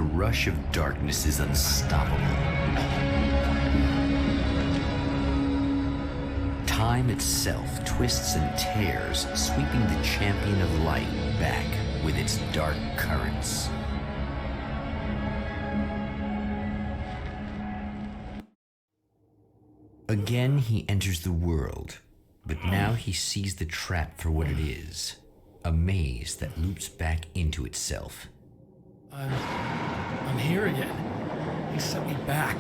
The rush of darkness is unstoppable. Time itself twists and tears, sweeping the champion of light back with its dark currents. Again, he enters the world, but now he sees the trap for what it is, a maze that loops back into itself. I'm here again. He sent me back.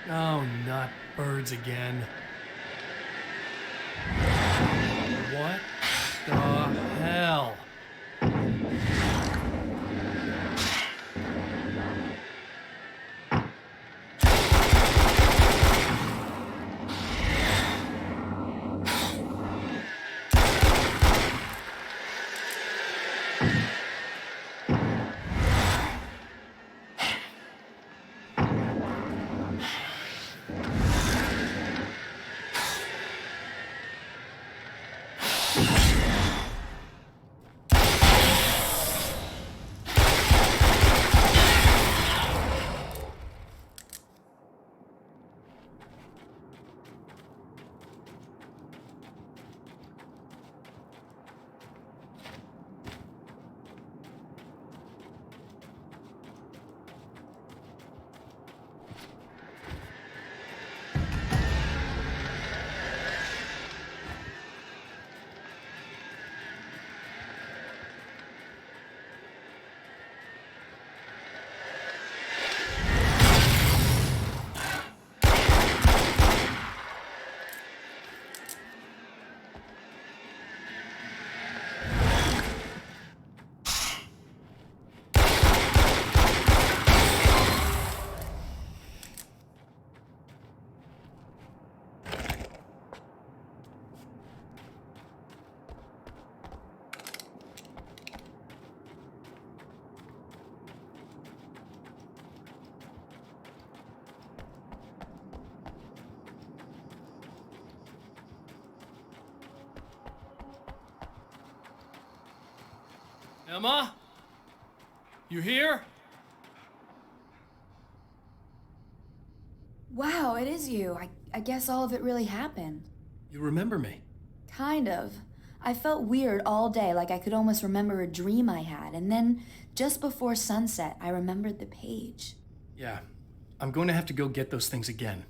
Oh, not birds again. What the hell? Emma? You here? Wow, it is you. I guess all of it really happened. You remember me? Kind of. I felt weird all day, like I could almost remember a dream I had, and then just before sunset, I remembered the page. Yeah. I'm going to have to go get those things again.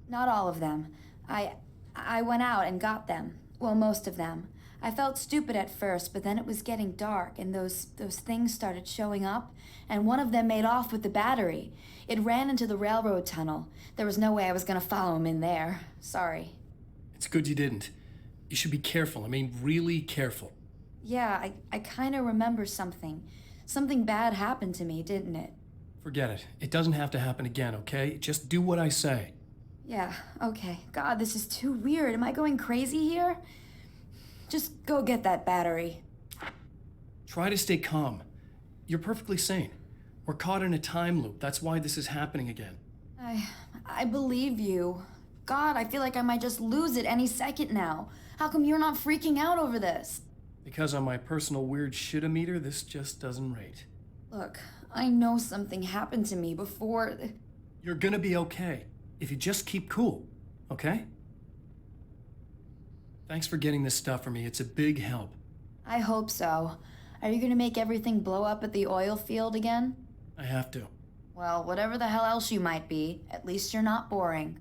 Not all of them. I went out and got them. Well, most of them. I felt stupid at first, but then it was getting dark, and those things started showing up, and one of them made off with the battery. It ran into the railroad tunnel. There was no way I was gonna follow him in there. Sorry. It's good you didn't. You should be careful. I mean, really careful. Yeah, I kinda remember something. Something bad happened to me, didn't it? Forget it. It doesn't have to happen again, okay? Just do what I say. Yeah, okay. God, this is too weird. Am I going crazy here? Just go get that battery. Try to stay calm. You're perfectly sane. We're caught in a time loop. That's why this is happening again. I believe you. God, I feel like I might just lose it any second now. How come you're not freaking out over this? Because on my personal weird shit-o-meter, this just doesn't rate. Look, I know something happened to me before... You're gonna be okay, if you just keep cool, okay? Thanks for getting this stuff for me. It's a big help. I hope so. Are you gonna make everything blow up at the oil field again? I have to. Well, whatever the hell else you might be, at least you're not boring.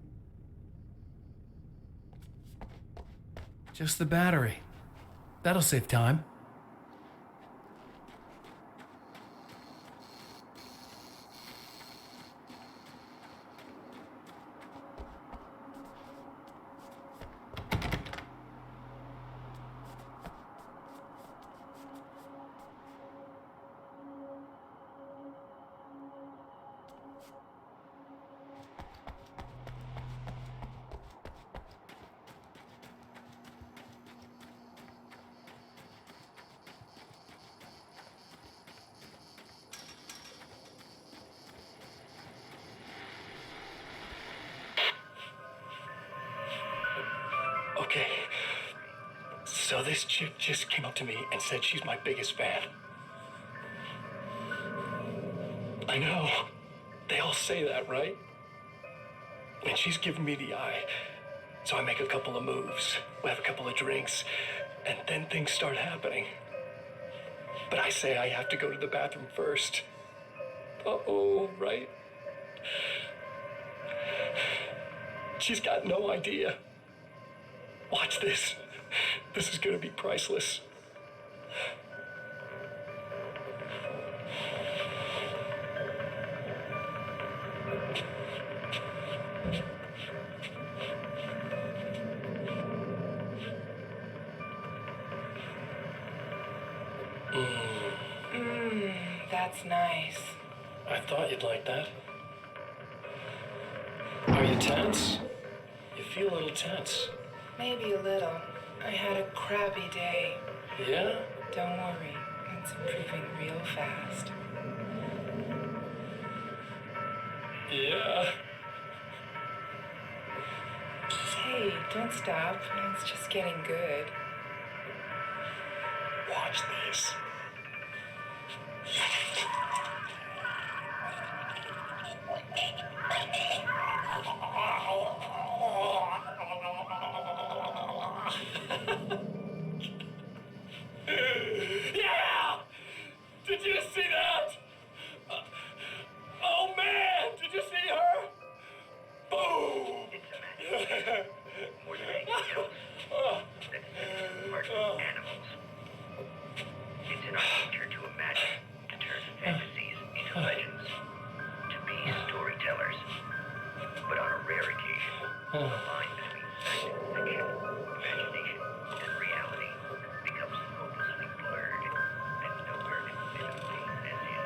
Just the battery. That'll save time. Okay. So this chick just came up to me and said she's my biggest fan. I know. They all say that, right? And she's giving me the eye. So I make a couple of moves. We have a couple of drinks. And then things start happening. But I say I have to go to the bathroom first. Uh-oh, right? She's got no idea. Watch this. This is gonna be priceless. That's nice. I thought you'd like that. Are you tense? You feel a little tense. Maybe a little. I had a crappy day. Yeah? Don't worry, it's improving real fast. Yeah. Hey, don't stop. It's just getting good. Watch this. Yeah! Did you see that? Oh man! Did you see her? Boom! More than anything else, that's part of animals. It's in our nature to imagine, to turn fantasies into legends, to be storytellers. But on a rare occasion, the line between fact and fiction, imagination and reality becomes hopelessly blurred, and nowhere can fit a thing as in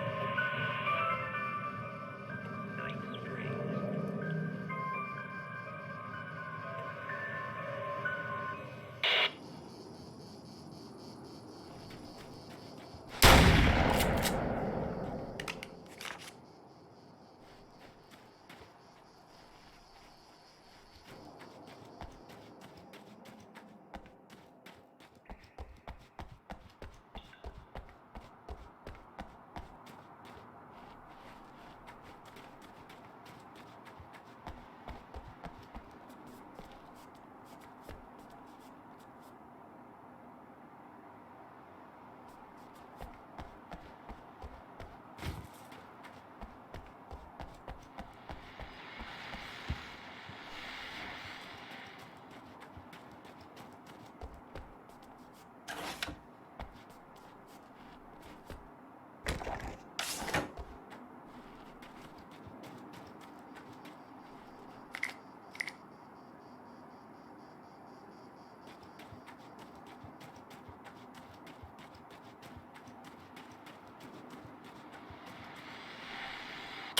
Night Springs.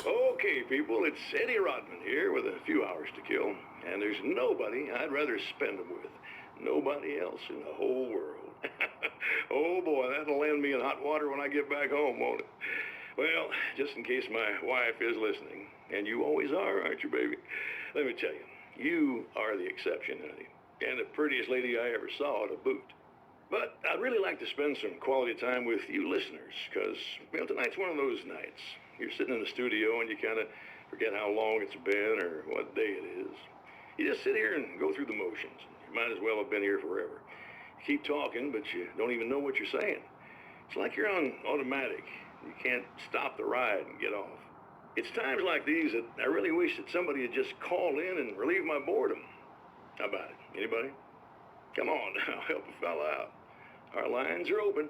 Okay, people, it's Eddie Rodman here with a few hours to kill, and there's nobody I'd rather spend them with. Nobody else in the whole world. Oh boy, that'll land me in hot water when I get back home, won't it? Well, just in case my wife is listening, and you always are, aren't you, baby? Let me tell you, you are the exception, honey, and the prettiest lady I ever saw to boot. But I'd really like to spend some quality time with you listeners, because, well, tonight's one of those nights. You're sitting in the studio and you kind of forget how long it's been or what day it is. You just sit here and go through the motions. You might as well have been here forever. You keep talking, but you don't even know what you're saying. It's like you're on automatic. You can't stop the ride and get off. It's times like these that I really wish that somebody would just call in and relieve my boredom. How about it? Anybody? Come on now, help a fella out. Our lines are open.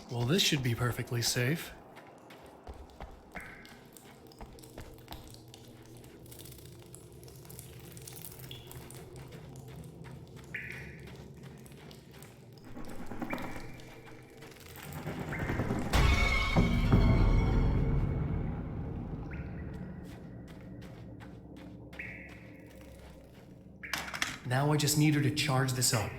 Well, this should be perfectly safe. Now I just need her to charge this up.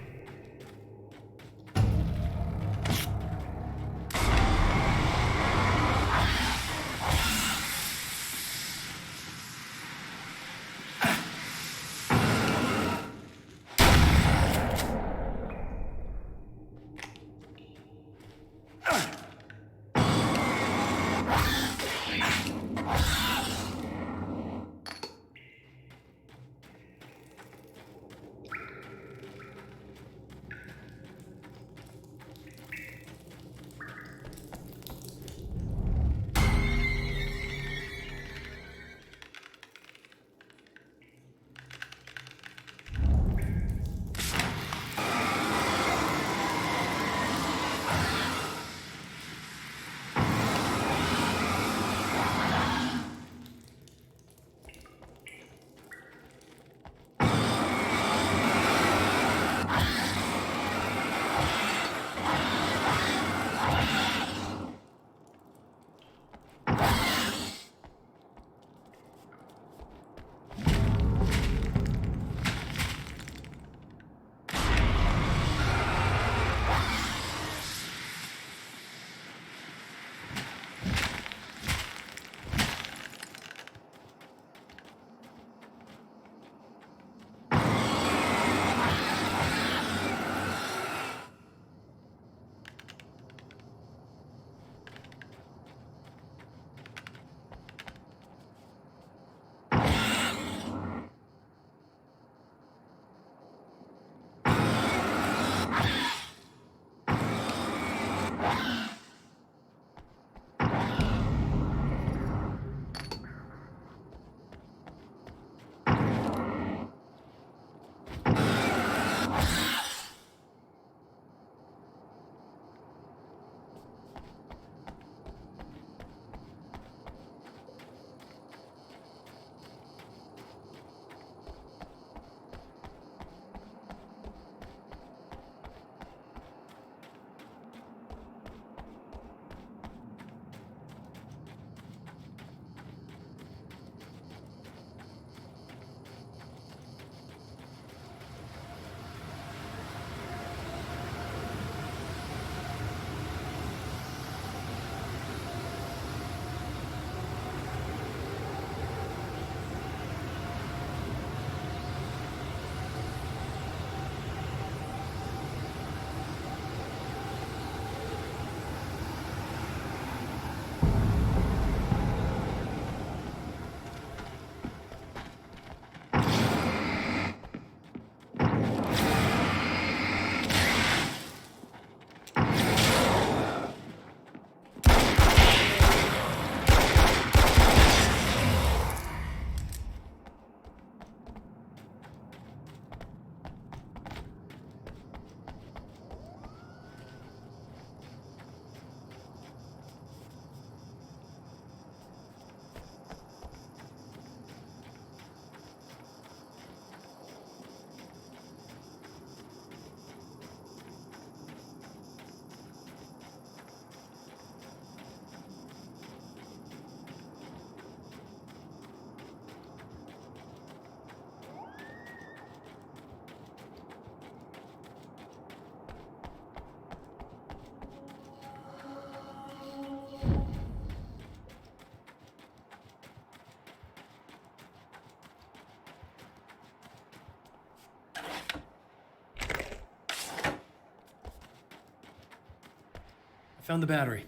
Found the battery.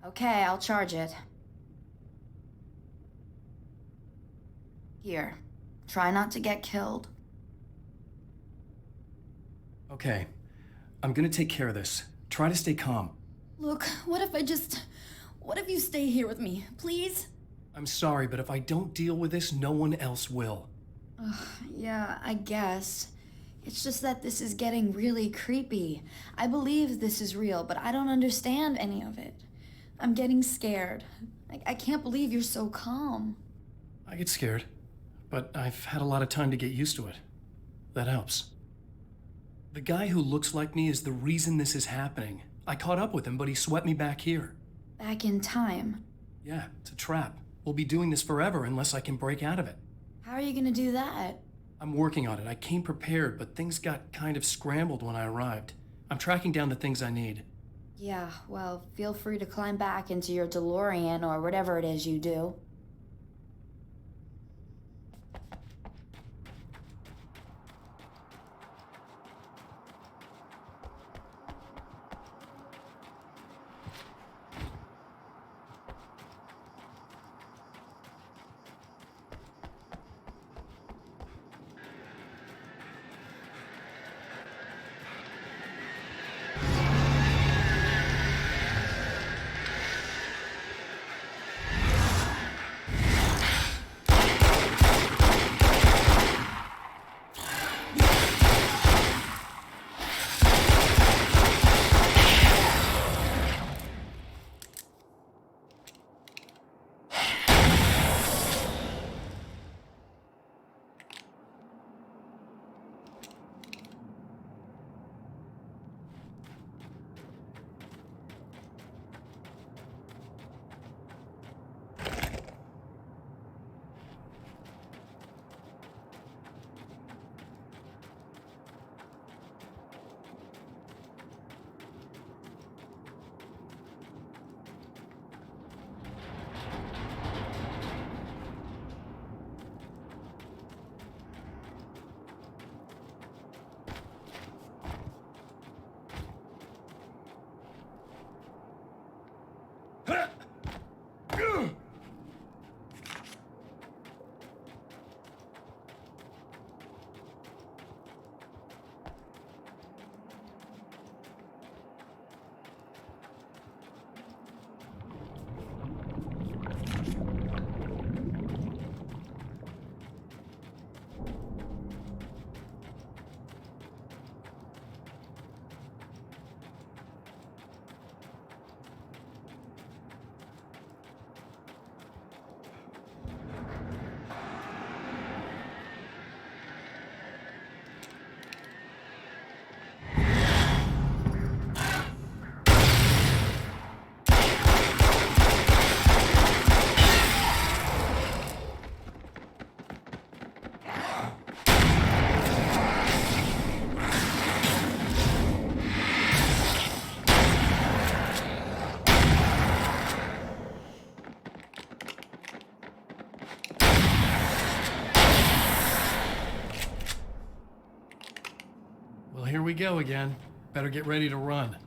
Okay, I'll charge it. Here. Try not to get killed. Okay. I'm gonna take care of this. Try to stay calm. Look, what if you stay here with me, please? I'm sorry, but if I don't deal with this, no one else will. Yeah, I guess. It's just that this is getting really creepy. I believe this is real, but I don't understand any of it. I'm getting scared. I can't believe you're so calm. I get scared, but I've had a lot of time to get used to it. That helps. The guy who looks like me is the reason this is happening. I caught up with him, but he swept me back here. Back in time. Yeah, it's a trap. We'll be doing this forever unless I can break out of it. How are you gonna do that? I'm working on it. I came prepared, but things got kind of scrambled when I arrived. I'm tracking down the things I need. Yeah, well, feel free to climb back into your DeLorean or whatever it is you do. Well, here we go again. Better get ready to run.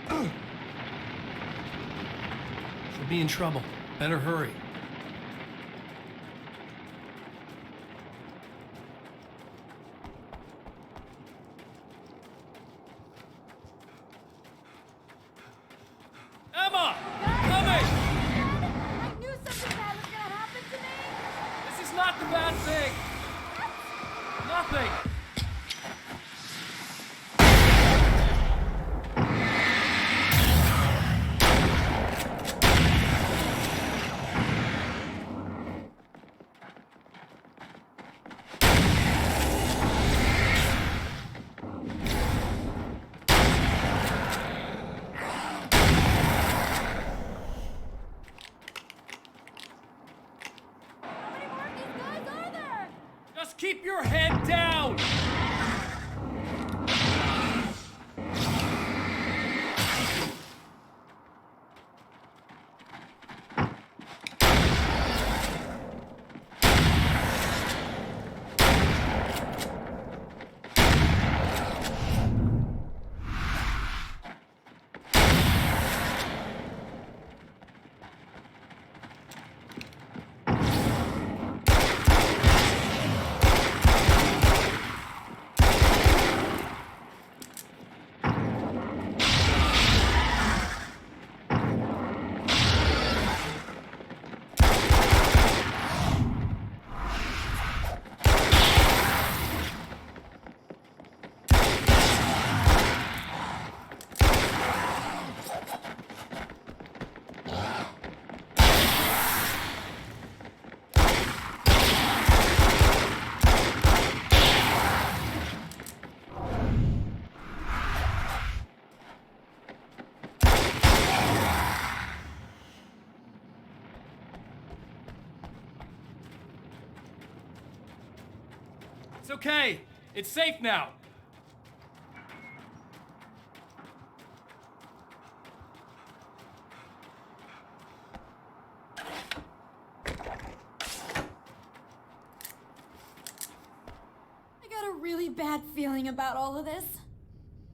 She'll be in trouble. Better hurry. Emma! Coming! I knew something bad was gonna happen to me! This is not the bad thing! Nothing! How many more of these guys are there? Just keep your head down! It's okay. It's safe now. I got a really bad feeling about all of this.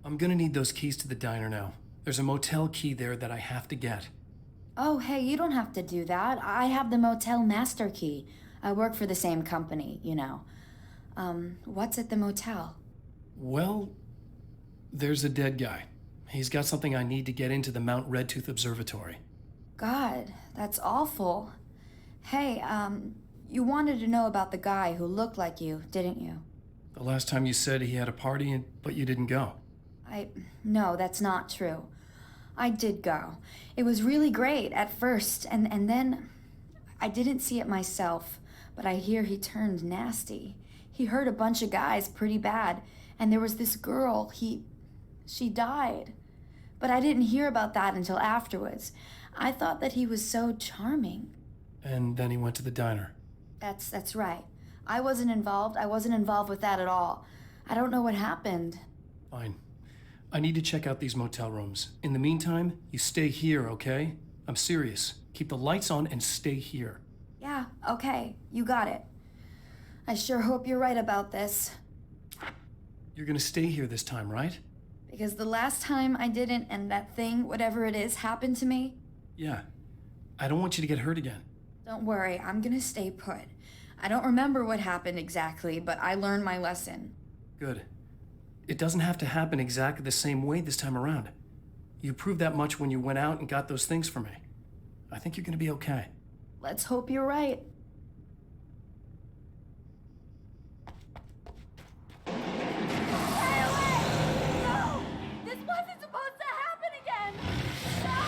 I'm gonna need those keys to the diner now. There's a motel key there that I have to get. Oh, hey, you don't have to do that. I have the motel master key. I work for the same company, you know. What's at the motel? Well, there's a dead guy. He's got something I need to get into the Mount Redtooth Observatory. God, that's awful. Hey, you wanted to know about the guy who looked like you, didn't you? The last time you said he had a party, but you didn't go. No, that's not true. I did go. It was really great at first, and then I didn't see it myself, but I hear he turned nasty. He hurt a bunch of guys pretty bad, and there was this girl, she died. But I didn't hear about that until afterwards. I thought that he was so charming. And then he went to the diner. That's right. I wasn't involved. I wasn't involved with that at all. I don't know what happened. Fine. I need to check out these motel rooms. In the meantime, you stay here, okay? I'm serious. Keep the lights on and stay here. Yeah, okay. You got it. I sure hope you're right about this. You're gonna stay here this time, right? Because the last time I didn't, and that thing, whatever it is, happened to me. Yeah. I don't want you to get hurt again. Don't worry, I'm gonna stay put. I don't remember what happened exactly, but I learned my lesson. Good. It doesn't have to happen exactly the same way this time around. You proved that much when you went out and got those things for me. I think you're gonna be okay. Let's hope you're right. Stay away! No! This wasn't supposed to happen again! No!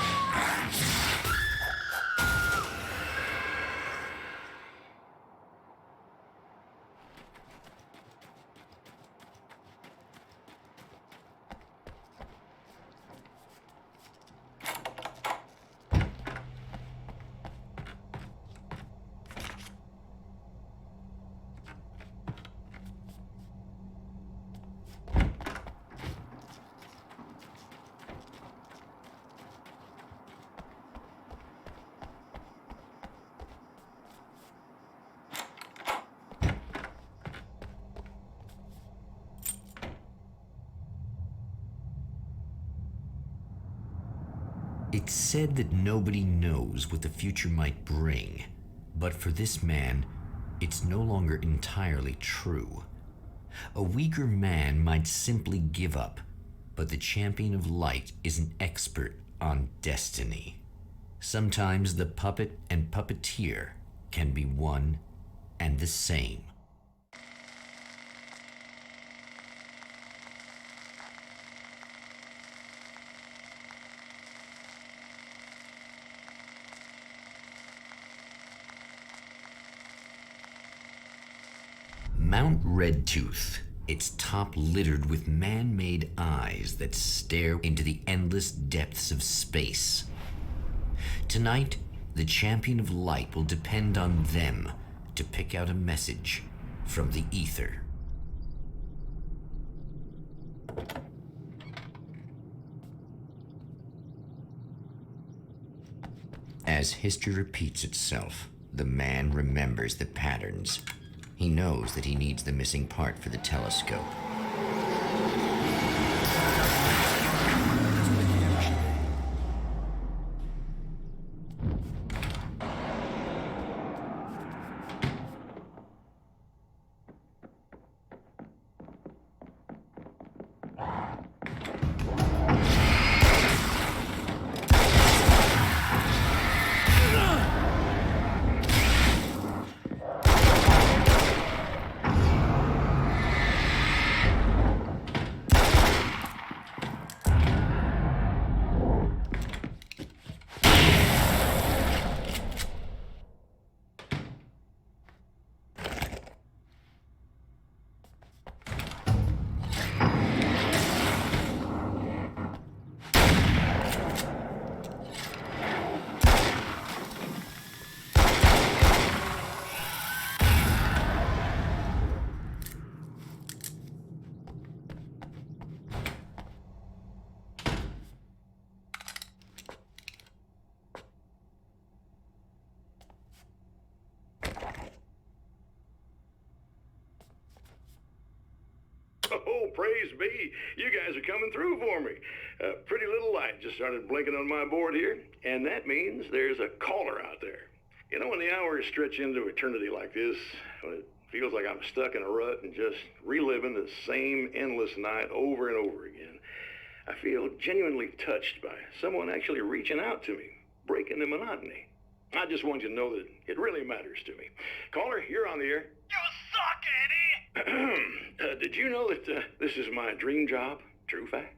It's said that nobody knows what the future might bring, but for this man, it's no longer entirely true. A weaker man might simply give up, but the champion of light is an expert on destiny. Sometimes the puppet and puppeteer can be one and the same. Mount Redtooth, its top littered with man-made eyes that stare into the endless depths of space. Tonight, the champion of light will depend on them to pick out a message from the ether. As history repeats itself, the man remembers the patterns. He knows that he needs the missing part for the telescope. Oh, praise be. You guys are coming through for me. A pretty little light just started blinking on my board here, and that means there's a caller out there. You know, when the hours stretch into eternity like this, when it feels like I'm stuck in a rut and just reliving the same endless night over and over again, I feel genuinely touched by someone actually reaching out to me, breaking the monotony. I just want you to know that it really matters to me. Caller, you're on the air. You suck, Eddie! Did you know that this is my dream job? True fact?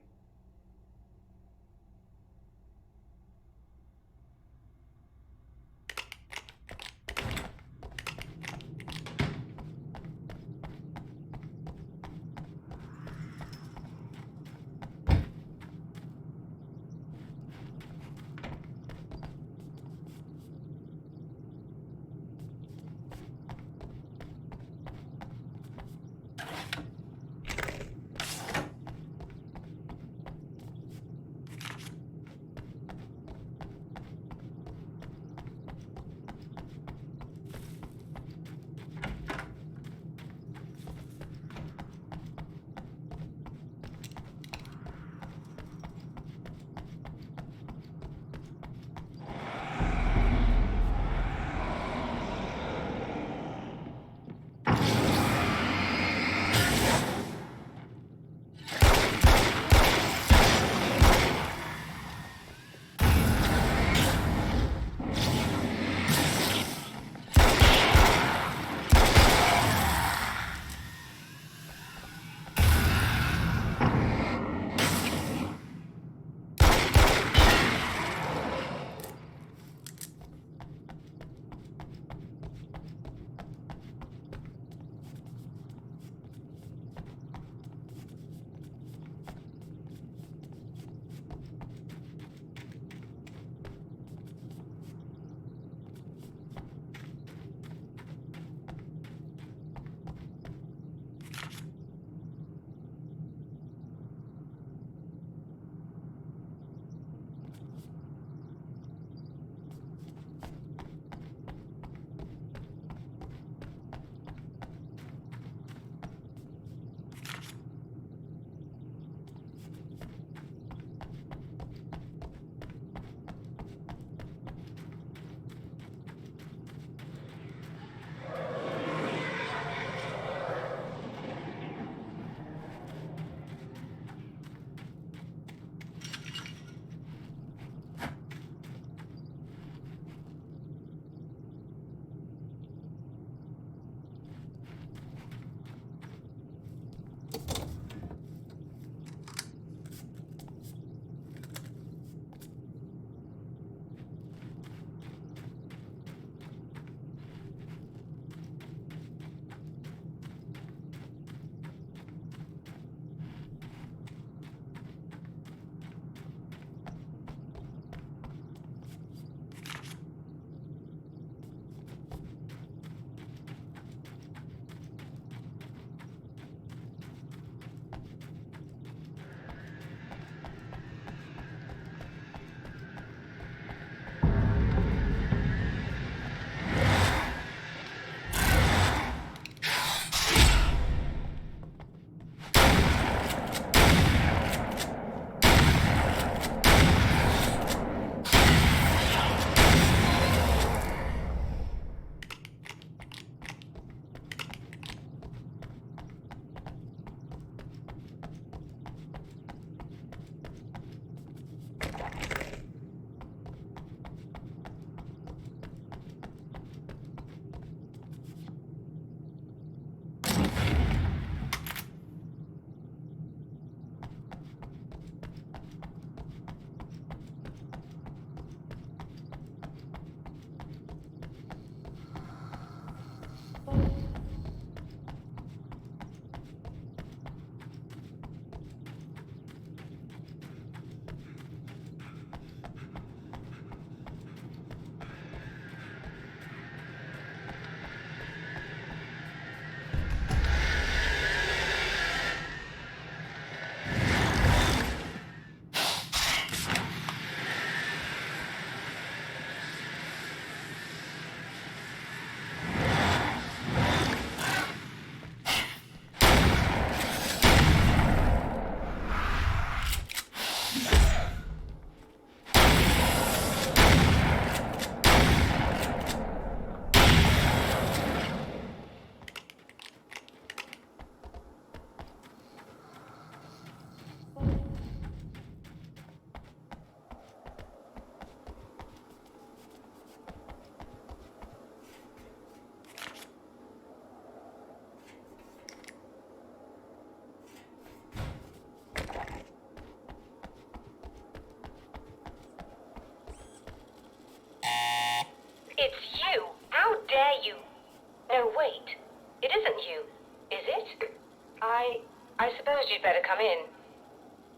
Come in.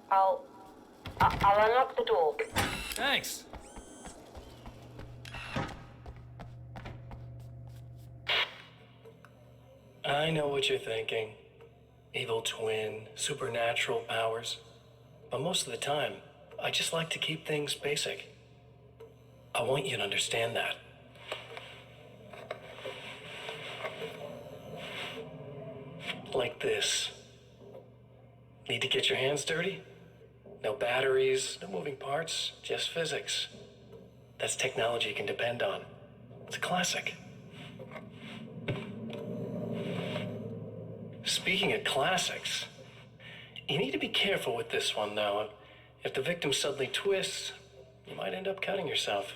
I'll unlock the door. Thanks. I know what you're thinking. Evil twin, supernatural powers. But most of the time, I just like to keep things basic. I want you to understand that. Like this. Need to get your hands dirty? No batteries, no moving parts, just physics. That's technology you can depend on. It's a classic. Speaking of classics, you need to be careful with this one, though. If the victim suddenly twists, you might end up cutting yourself.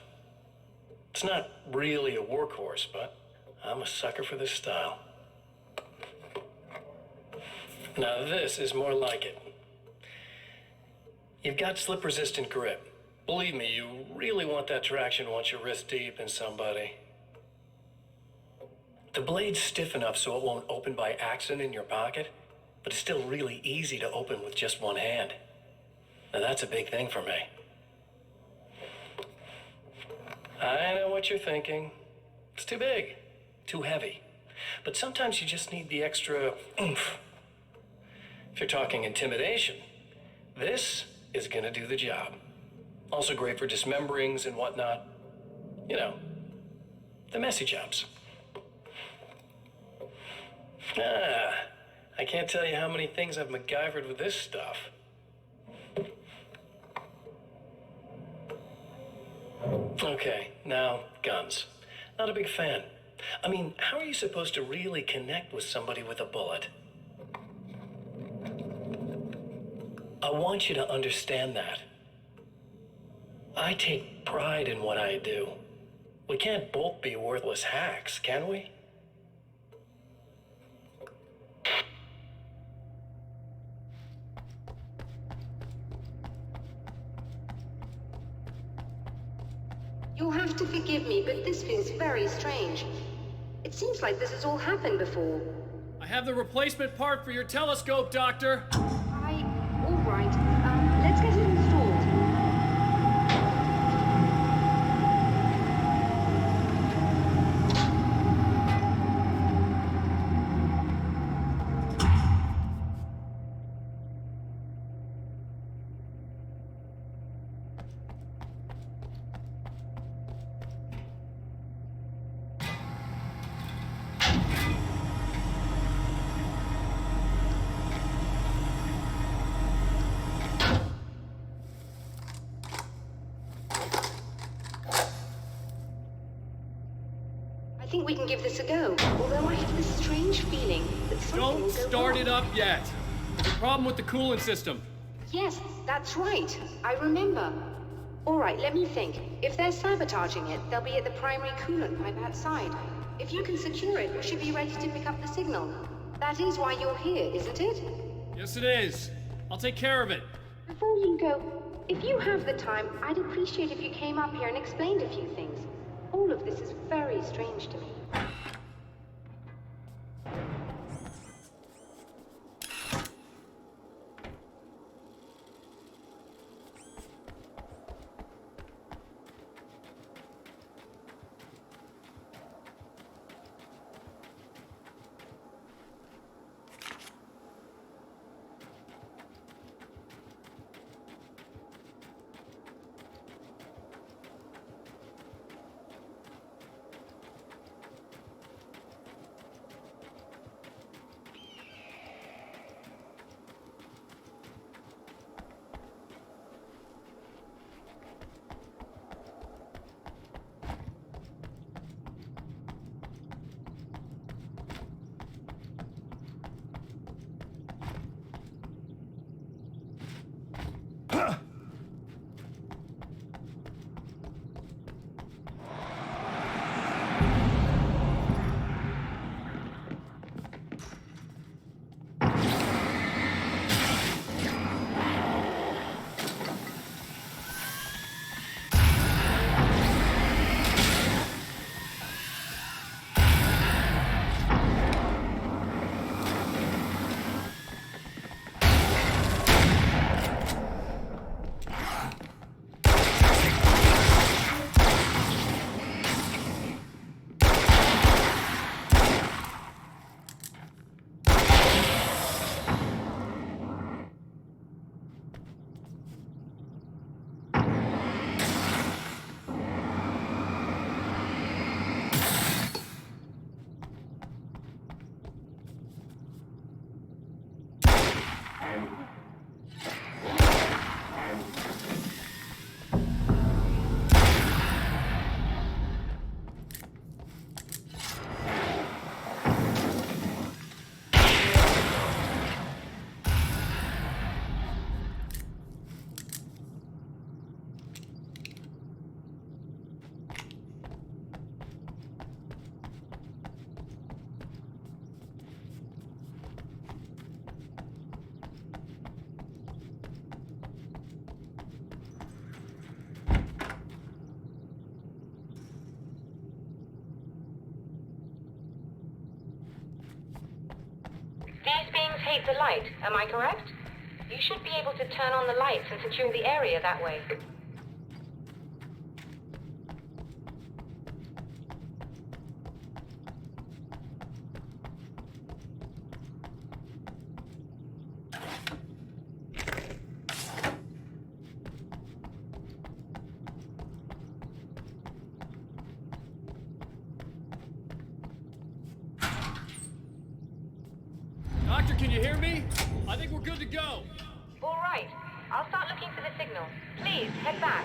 It's not really a workhorse, but I'm a sucker for this style. Now this is more like it. You've got slip-resistant grip. Believe me, you really want that traction once you're wrist deep in somebody. The blade's stiff enough so it won't open by accident in your pocket, but it's still really easy to open with just one hand. Now that's a big thing for me. I know what you're thinking. It's too big, too heavy. But sometimes you just need the extra oomph. If you're talking intimidation, this is gonna do the job. Also great for dismemberings and whatnot. You know, the messy jobs. I can't tell you how many things I've MacGyvered with this stuff. Okay, now, guns. Not a big fan. I mean, how are you supposed to really connect with somebody with a bullet? I want you to understand that. I take pride in what I do. We can't both be worthless hacks, can we? You'll have to forgive me, but this feels very strange. It seems like this has all happened before. I have the replacement part for your telescope, Doctor. All right. Let's get it installed. I think we can give this a go, although I have this strange feeling that something will Don't go start wrong. it up yet. There's a problem with the coolant system. Yes, that's right. I remember. All right, let me think. If they're sabotaging it, they'll be at the primary coolant pipe outside. If you can secure it, we should be ready to pick up the signal. That is why you're here, isn't it? Yes, it is. I'll take care of it. Before you go, if you have the time, I'd appreciate if you came up here and explained a few things. All of this is very strange to me. locate the light, am I correct? You should be able to turn on the lights and secure the area that way. Doctor, can you hear me? I think we're good to go. All right. I'll start looking for the signal. Please, head back.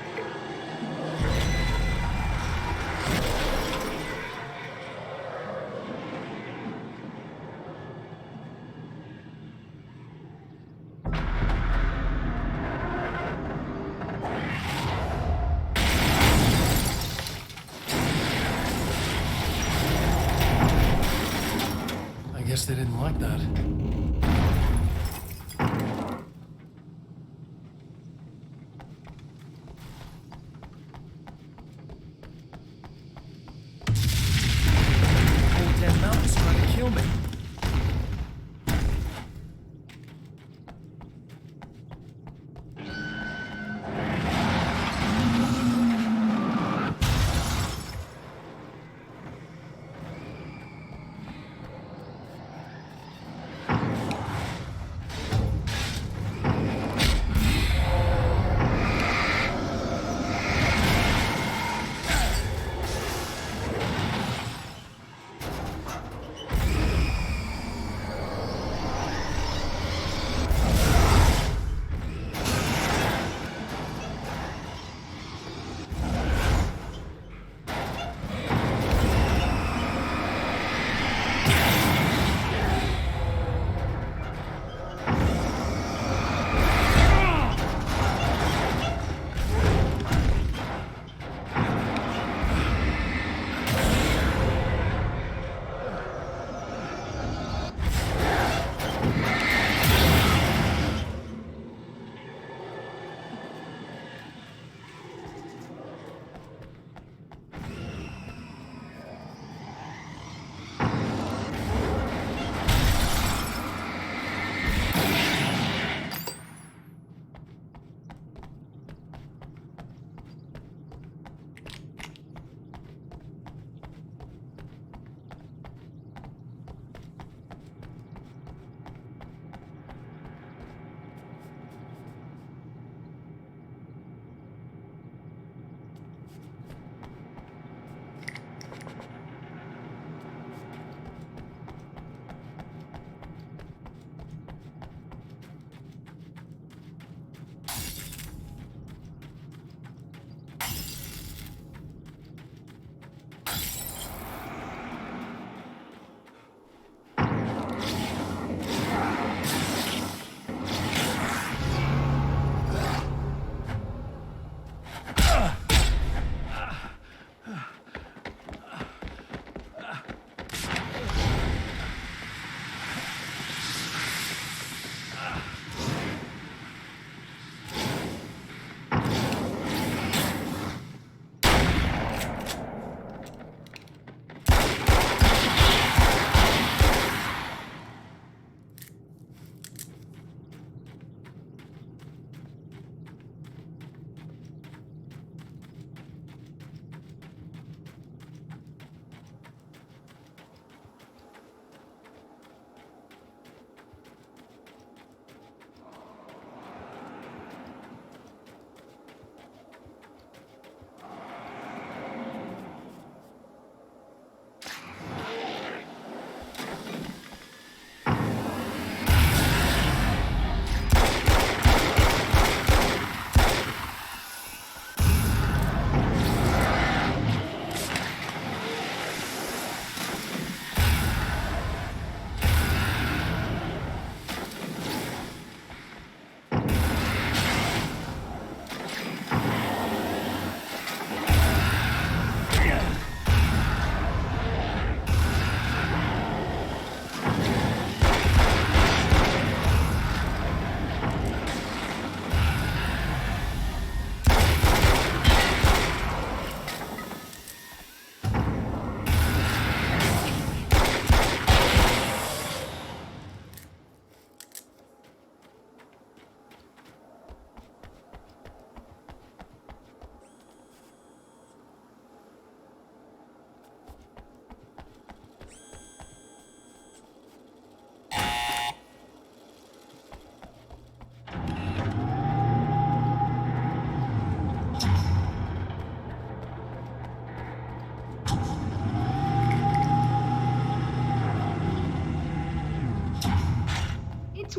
I guess they didn't like that. Whole damn mountain's trying to kill me.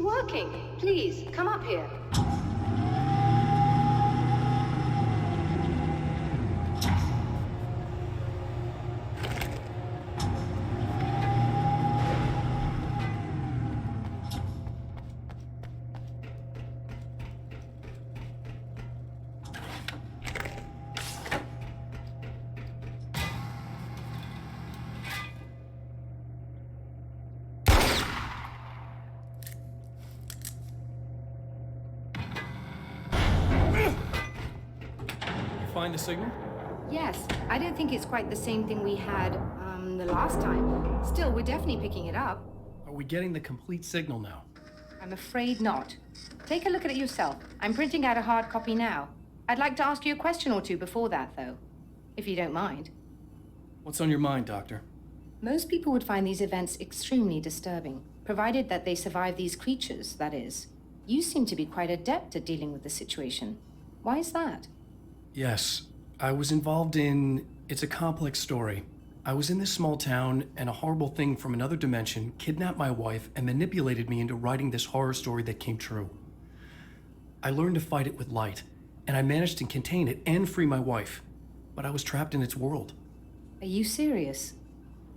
working. Please, come up here. Find the signal? Yes, I don't think it's quite the same thing we had, the last time. Still, we're definitely picking it up. Are we getting the complete signal now? I'm afraid not. Take a look at it yourself. I'm printing out a hard copy now. I'd like to ask you a question or two before that, though, if you don't mind. What's on your mind, Doctor? Most people would find these events extremely disturbing, provided that they survive these creatures, that is. You seem to be quite adept at dealing with the situation. Why is that? Yes, I was involved in... It's a complex story. I was in this small town, and a horrible thing from another dimension kidnapped my wife and manipulated me into writing this horror story that came true. I learned to fight it with light, and I managed to contain it and free my wife. But I was trapped in its world. Are you serious?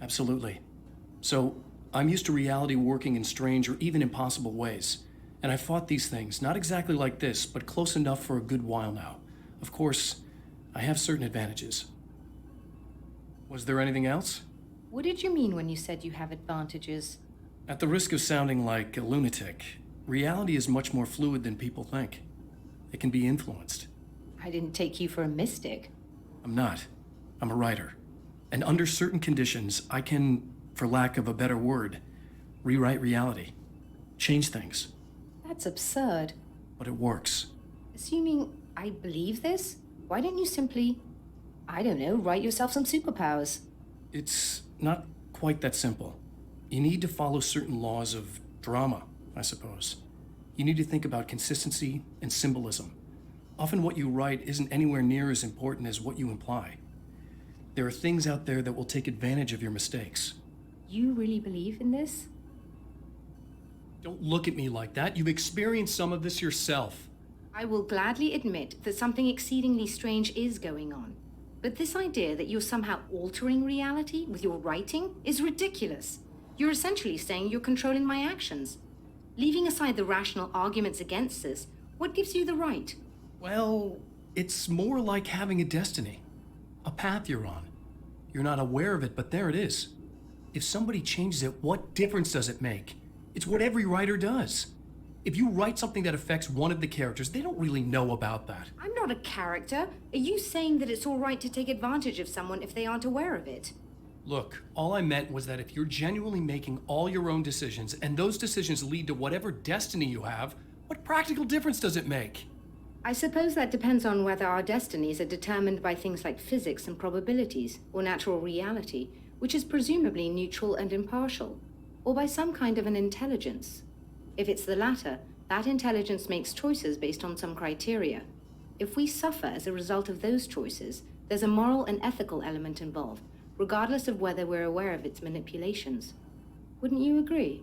Absolutely. So, I'm used to reality working in strange or even impossible ways. And I fought these things, not exactly like this, but close enough for a good while now. Of course, I have certain advantages. Was there anything else? What did you mean when you said you have advantages? At the risk of sounding like a lunatic, reality is much more fluid than people think. It can be influenced. I didn't take you for a mystic. I'm not. I'm a writer. And under certain conditions, I can, for lack of a better word, rewrite reality. Change things. That's absurd. But it works. Assuming I believe this, why don't you simply, I don't know, write yourself some superpowers? It's not quite that simple. You need to follow certain laws of drama, I suppose. You need to think about consistency and symbolism. Often what you write isn't anywhere near as important as what you imply. There are things out there that will take advantage of your mistakes. You really believe in this? Don't look at me like that. You've experienced some of this yourself. I will gladly admit that something exceedingly strange is going on. But this idea that you're somehow altering reality with your writing is ridiculous. You're essentially saying you're controlling my actions. Leaving aside the rational arguments against this, what gives you the right? Well, it's more like having a destiny. A path you're on. You're not aware of it, but there it is. If somebody changes it, what difference does it make? It's what every writer does. If you write something that affects one of the characters, they don't really know about that. I'm not a character. Are you saying that it's all right to take advantage of someone if they aren't aware of it? Look, all I meant was that if you're genuinely making all your own decisions, and those decisions lead to whatever destiny you have, what practical difference does it make? I suppose that depends on whether our destinies are determined by things like physics and probabilities, or natural reality, which is presumably neutral and impartial, or by some kind of an intelligence. If it's the latter, that intelligence makes choices based on some criteria. If we suffer as a result of those choices, there's a moral and ethical element involved, regardless of whether we're aware of its manipulations. Wouldn't you agree?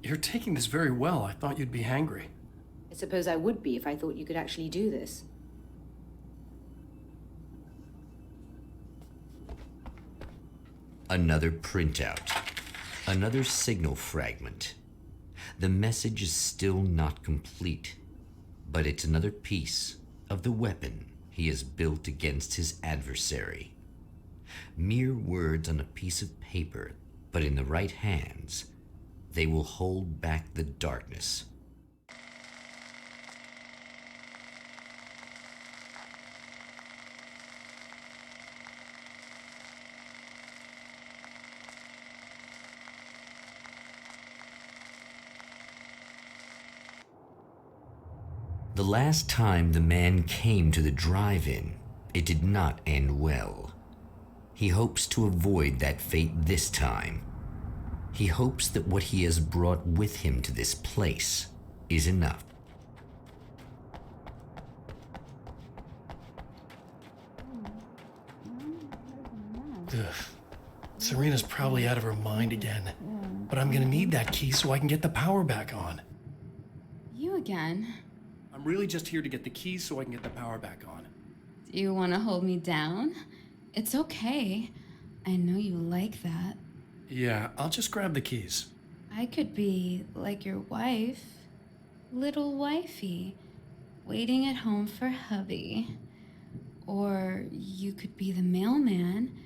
You're taking this very well. I thought you'd be hangry. I suppose I would be if I thought you could actually do this. Another printout. Another signal fragment. The message is still not complete, but it's another piece of the weapon he has built against his adversary. Mere words on a piece of paper, but in the right hands, they will hold back the darkness. The last time the man came to the drive-in, it did not end well. He hopes to avoid that fate this time. He hopes that what he has brought with him to this place is enough. Ugh. Serena's probably out of her mind again. But I'm gonna need that key so I can get the power back on. You again? I'm really just here to get the key so I can get the power back on. Do you want to hold me down? It's okay. I know you like that. Yeah, I'll just grab the keys. I could be like your wife, little wifey, waiting at home for hubby. Or you could be the mailman,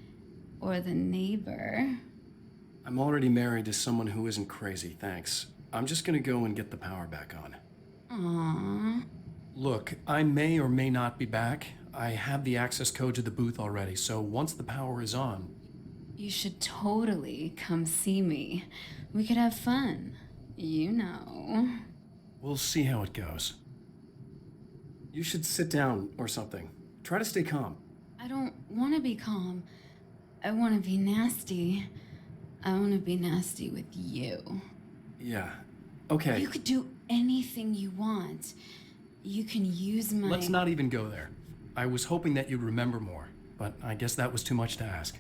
or the neighbor. I'm already married to someone who isn't crazy, thanks. I'm just gonna go and get the power back on. Aww. Look, I may or may not be back. I have the access code to the booth already, so once the power is on... You should totally come see me. We could have fun. You know. We'll see how it goes. You should sit down or something. Try to stay calm. I don't want to be calm. I want to be nasty. I want to be nasty with you. Yeah, okay. You could do anything you want. You can use my... Let's not even go there. I was hoping that you'd remember more, but I guess that was too much to ask.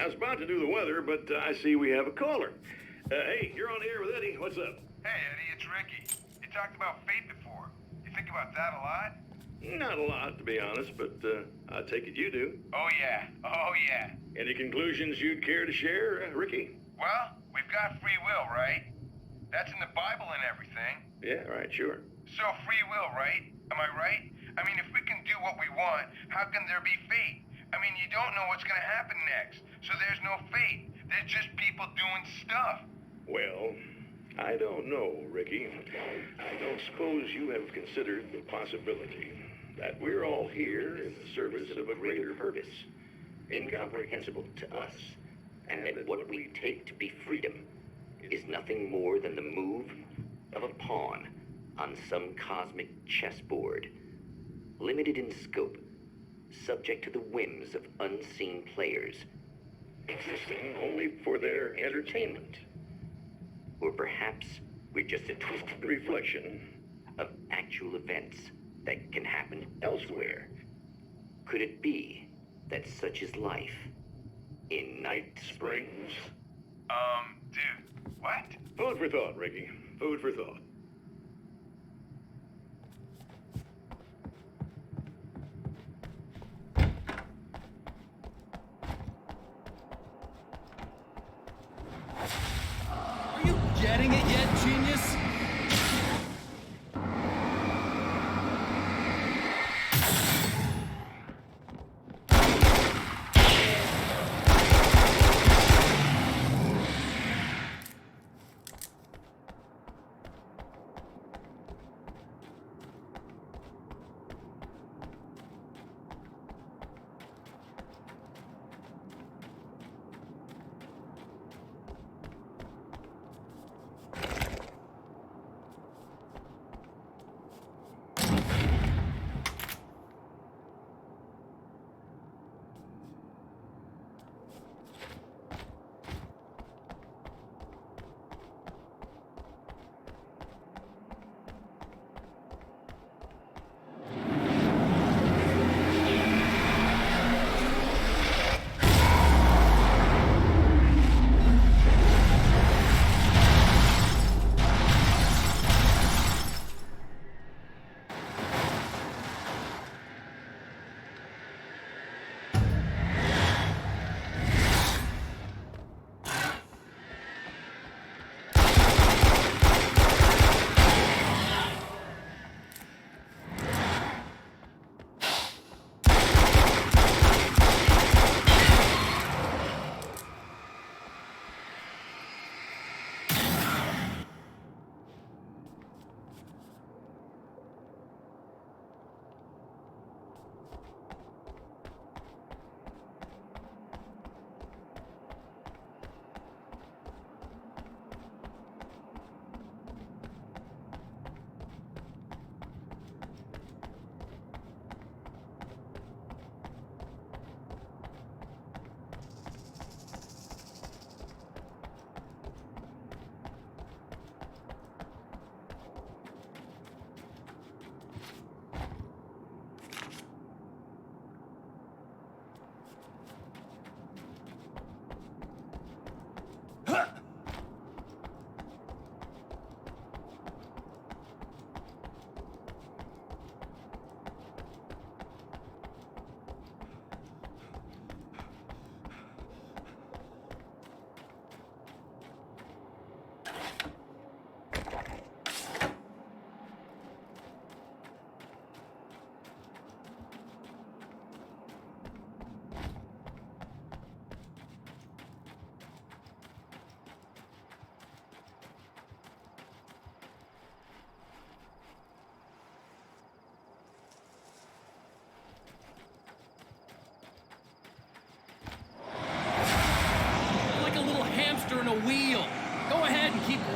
I was about to do the weather, but I see we have a caller. Hey, you're on the air with Eddie. What's up? Hey, Eddie, it's Ricky. You talked about fate before. You think about that a lot? Not a lot, to be honest, but I take it you do. Oh, yeah. Oh, yeah. Any conclusions you'd care to share, Ricky? Well, we've got free will, right? That's in the Bible and everything. Yeah, right, sure. So free will, right? Am I right? I mean, if we can do what we want, how can there be fate? I mean, you don't know what's going to happen next, so there's no fate. There's just people doing stuff. Well, I don't know, Ricky. I don't suppose you have considered the possibility that we're all here in the service of a greater purpose, incomprehensible to us, and that what we take to be freedom is nothing more than the move of a pawn on some cosmic chessboard, limited in scope, subject to the whims of unseen players, existing only for their entertainment. Or perhaps we're just a twisted reflection of actual events that can happen elsewhere. Could it be that such is life in Night Springs? Dude, what? Food for thought, Ricky. Food for thought. Are you getting it yet, genius?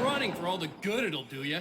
running for all the good it'll do ya.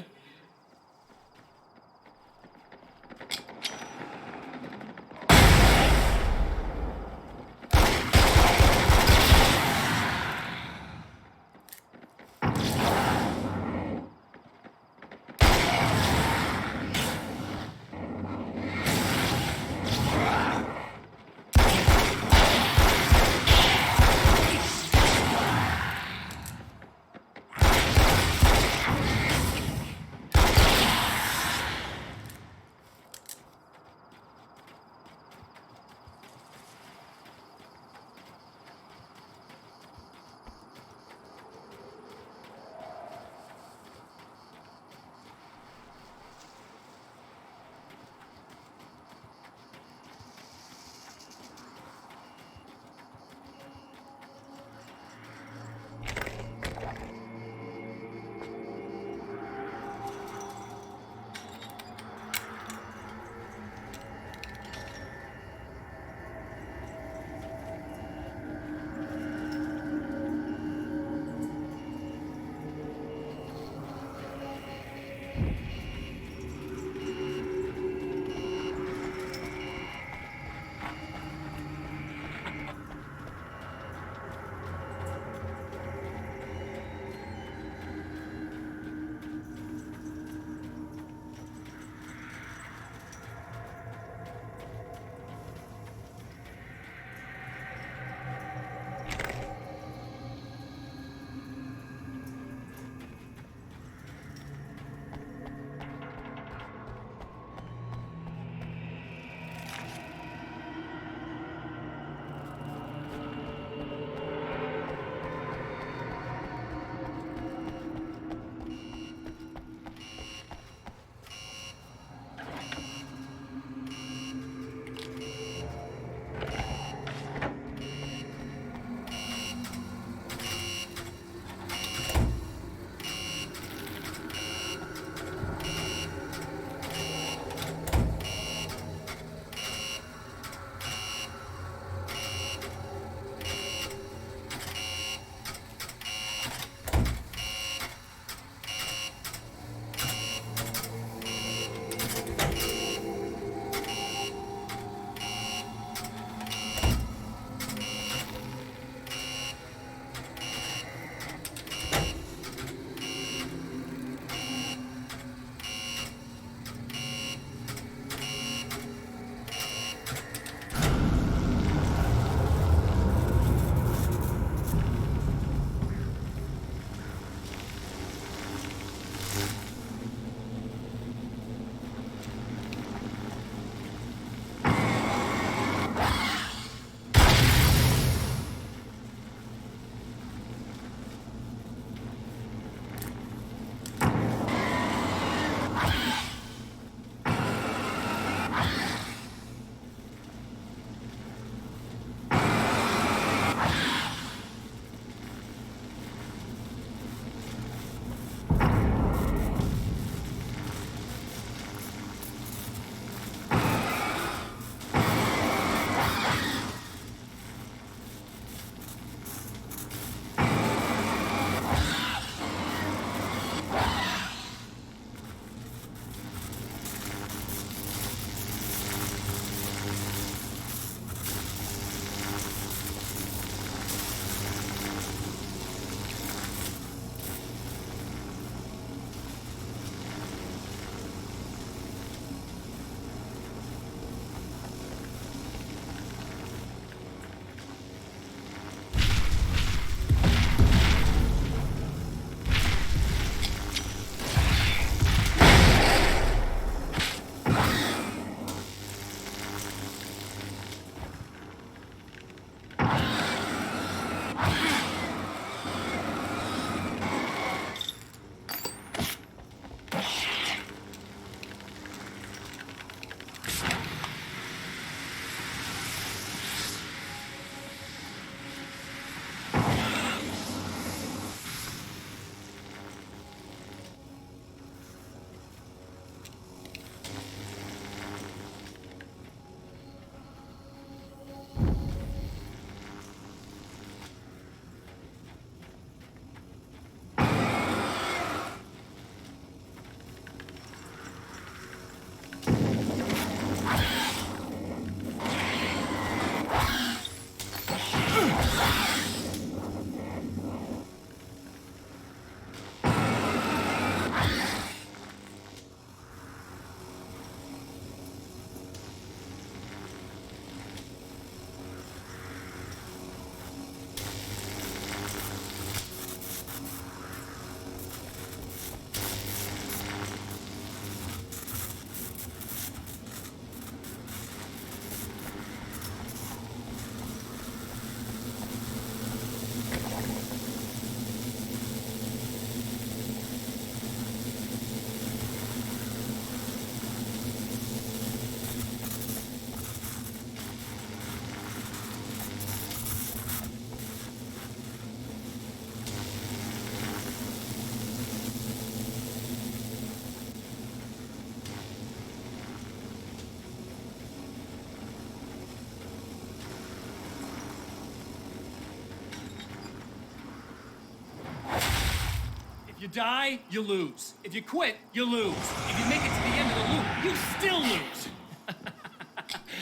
You die, you lose. If you quit, you lose. If you make it to the end of the loop, you still lose.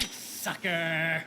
Sucker.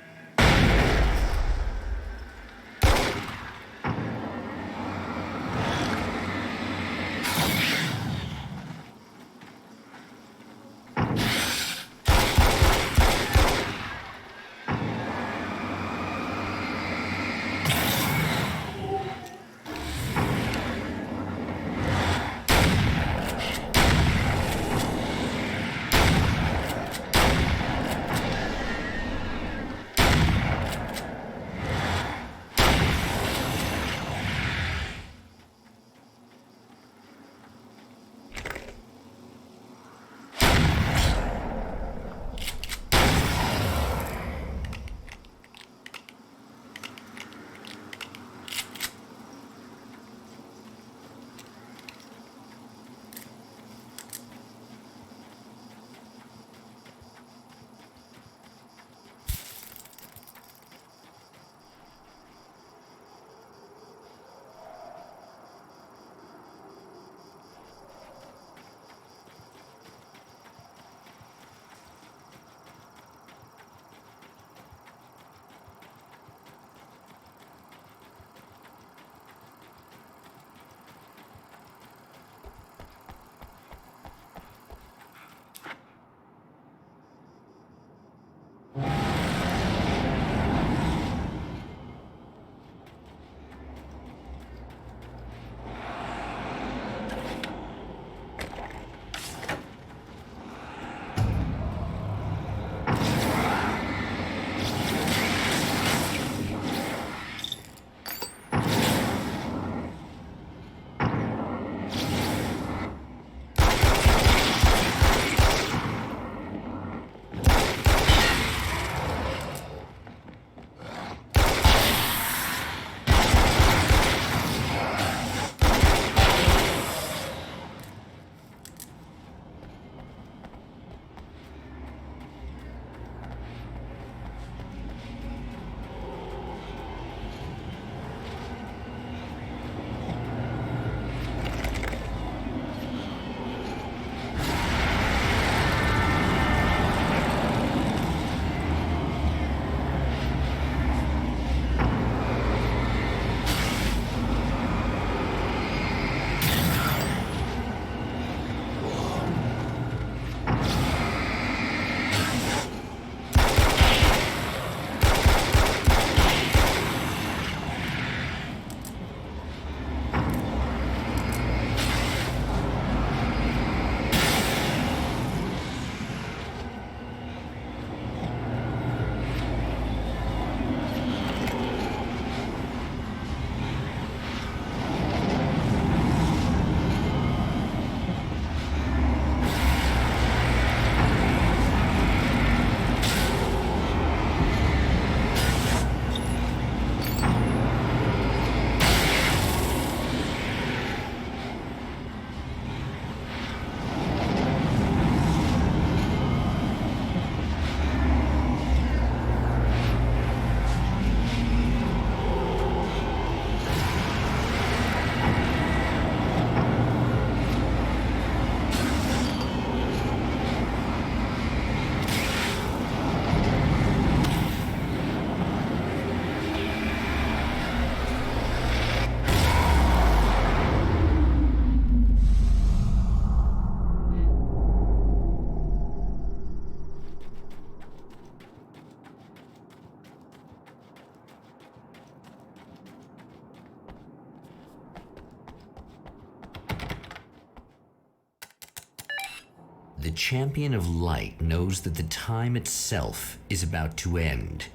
The champion of light knows that the time itself is about to end.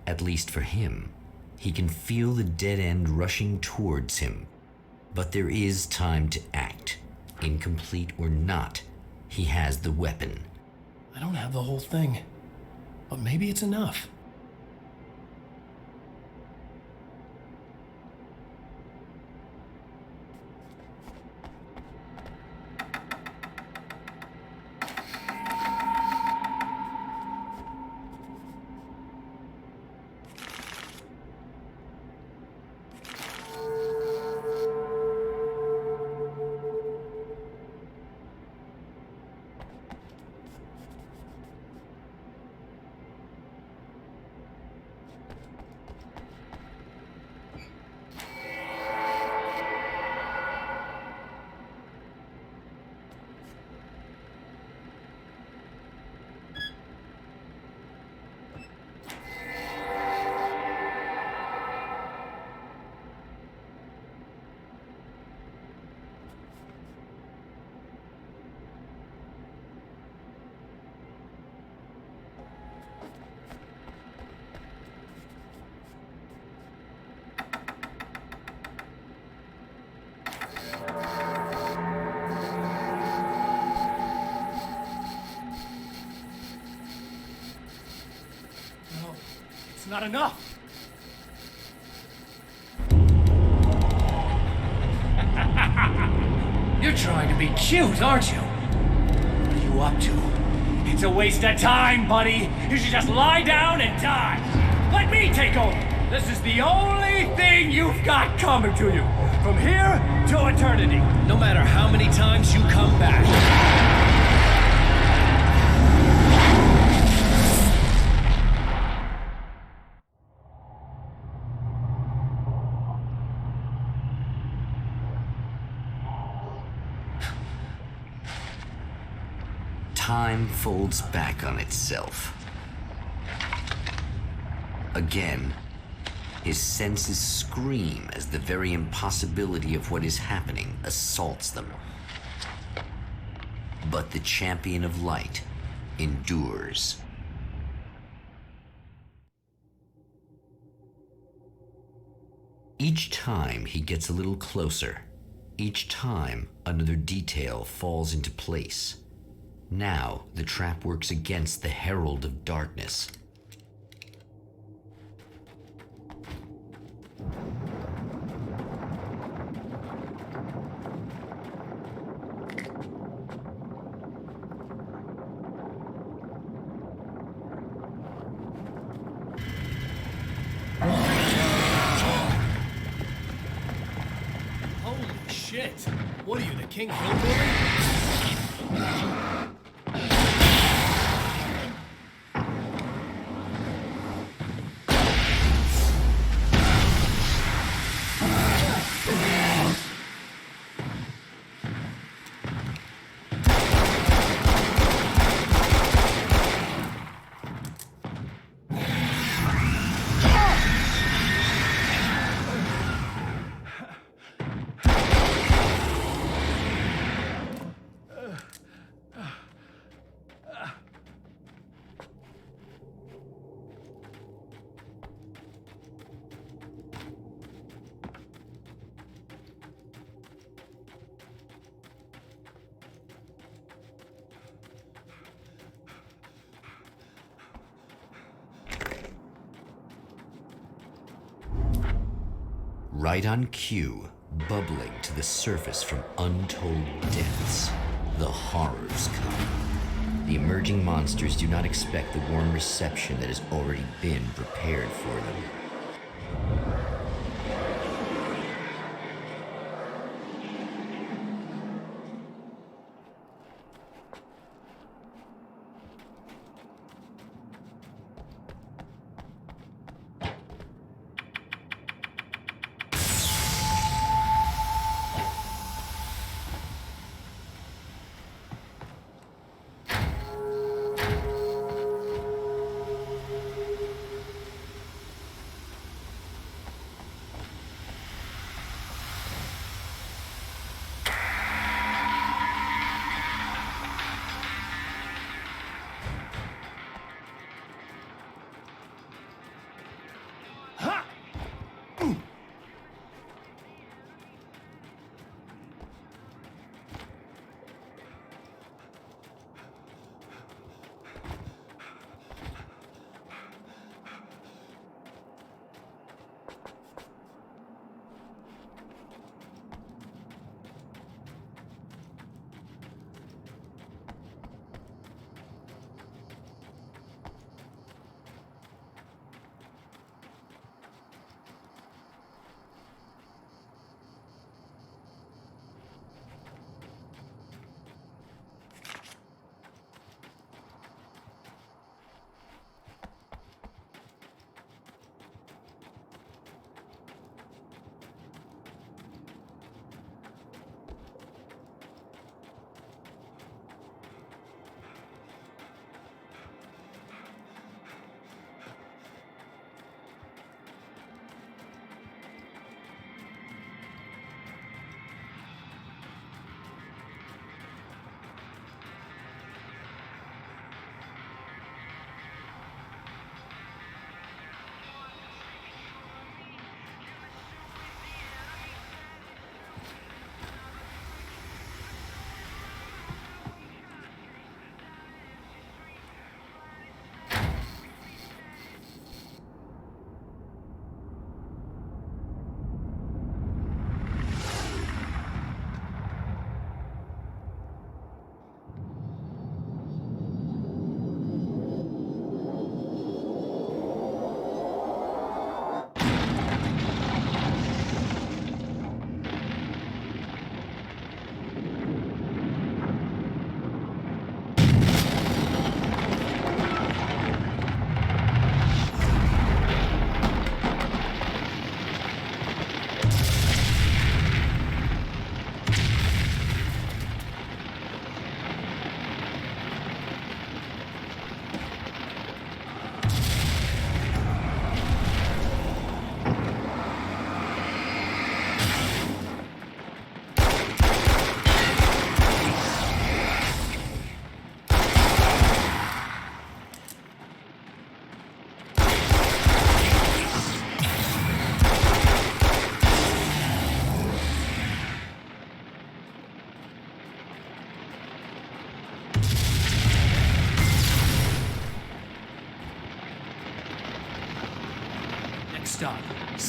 At least for him. He can feel the dead end rushing towards him. But there is time to act. Incomplete or not, he has the weapon. I don't have the whole thing, but maybe it's enough. not enough. You're trying to be cute, aren't you? What are you up to? It's a waste of time, buddy. You should just lie down and die. Let me take over. This is the only thing you've got coming to you. From here to eternity. No matter how many times you come back. Time folds back on itself. Again, his senses scream as the very impossibility of what is happening assaults them. But the champion of light endures. Each time he gets a little closer. Each time another detail falls into place. Now the trap works against the Herald of Darkness. Holy shit! What are you, the King Hillbilly? Right on cue, bubbling to the surface from untold depths, the horrors come. The emerging monsters do not expect the warm reception that has already been prepared for them.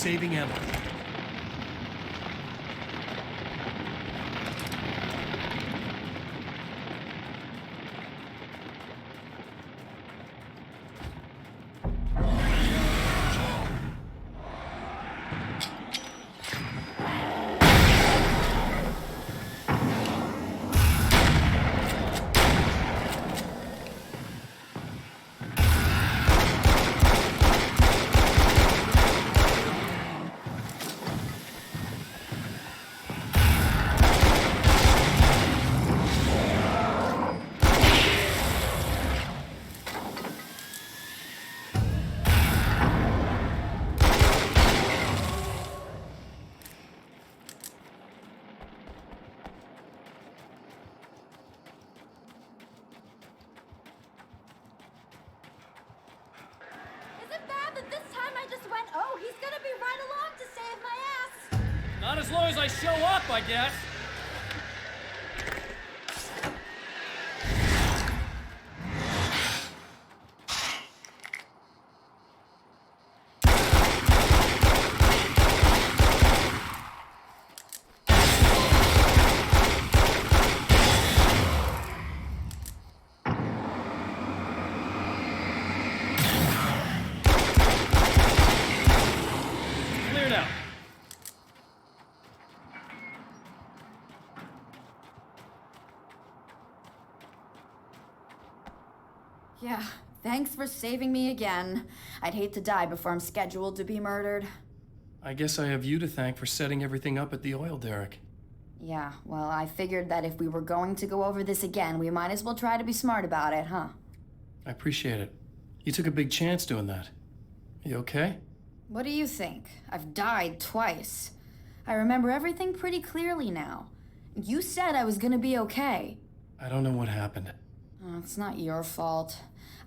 saving Emma. Not as long as I show up, I guess. Clear now. Yeah, thanks for saving me again. I'd hate to die before I'm scheduled to be murdered. I guess I have you to thank for setting everything up at the oil derrick. Yeah, well, I figured that if we were going to go over this again, we might as well try to be smart about it, huh? I appreciate it. You took a big chance doing that. You okay? What do you think? I've died twice. I remember everything pretty clearly now. You said I was gonna be okay. I don't know what happened. Oh, it's not your fault.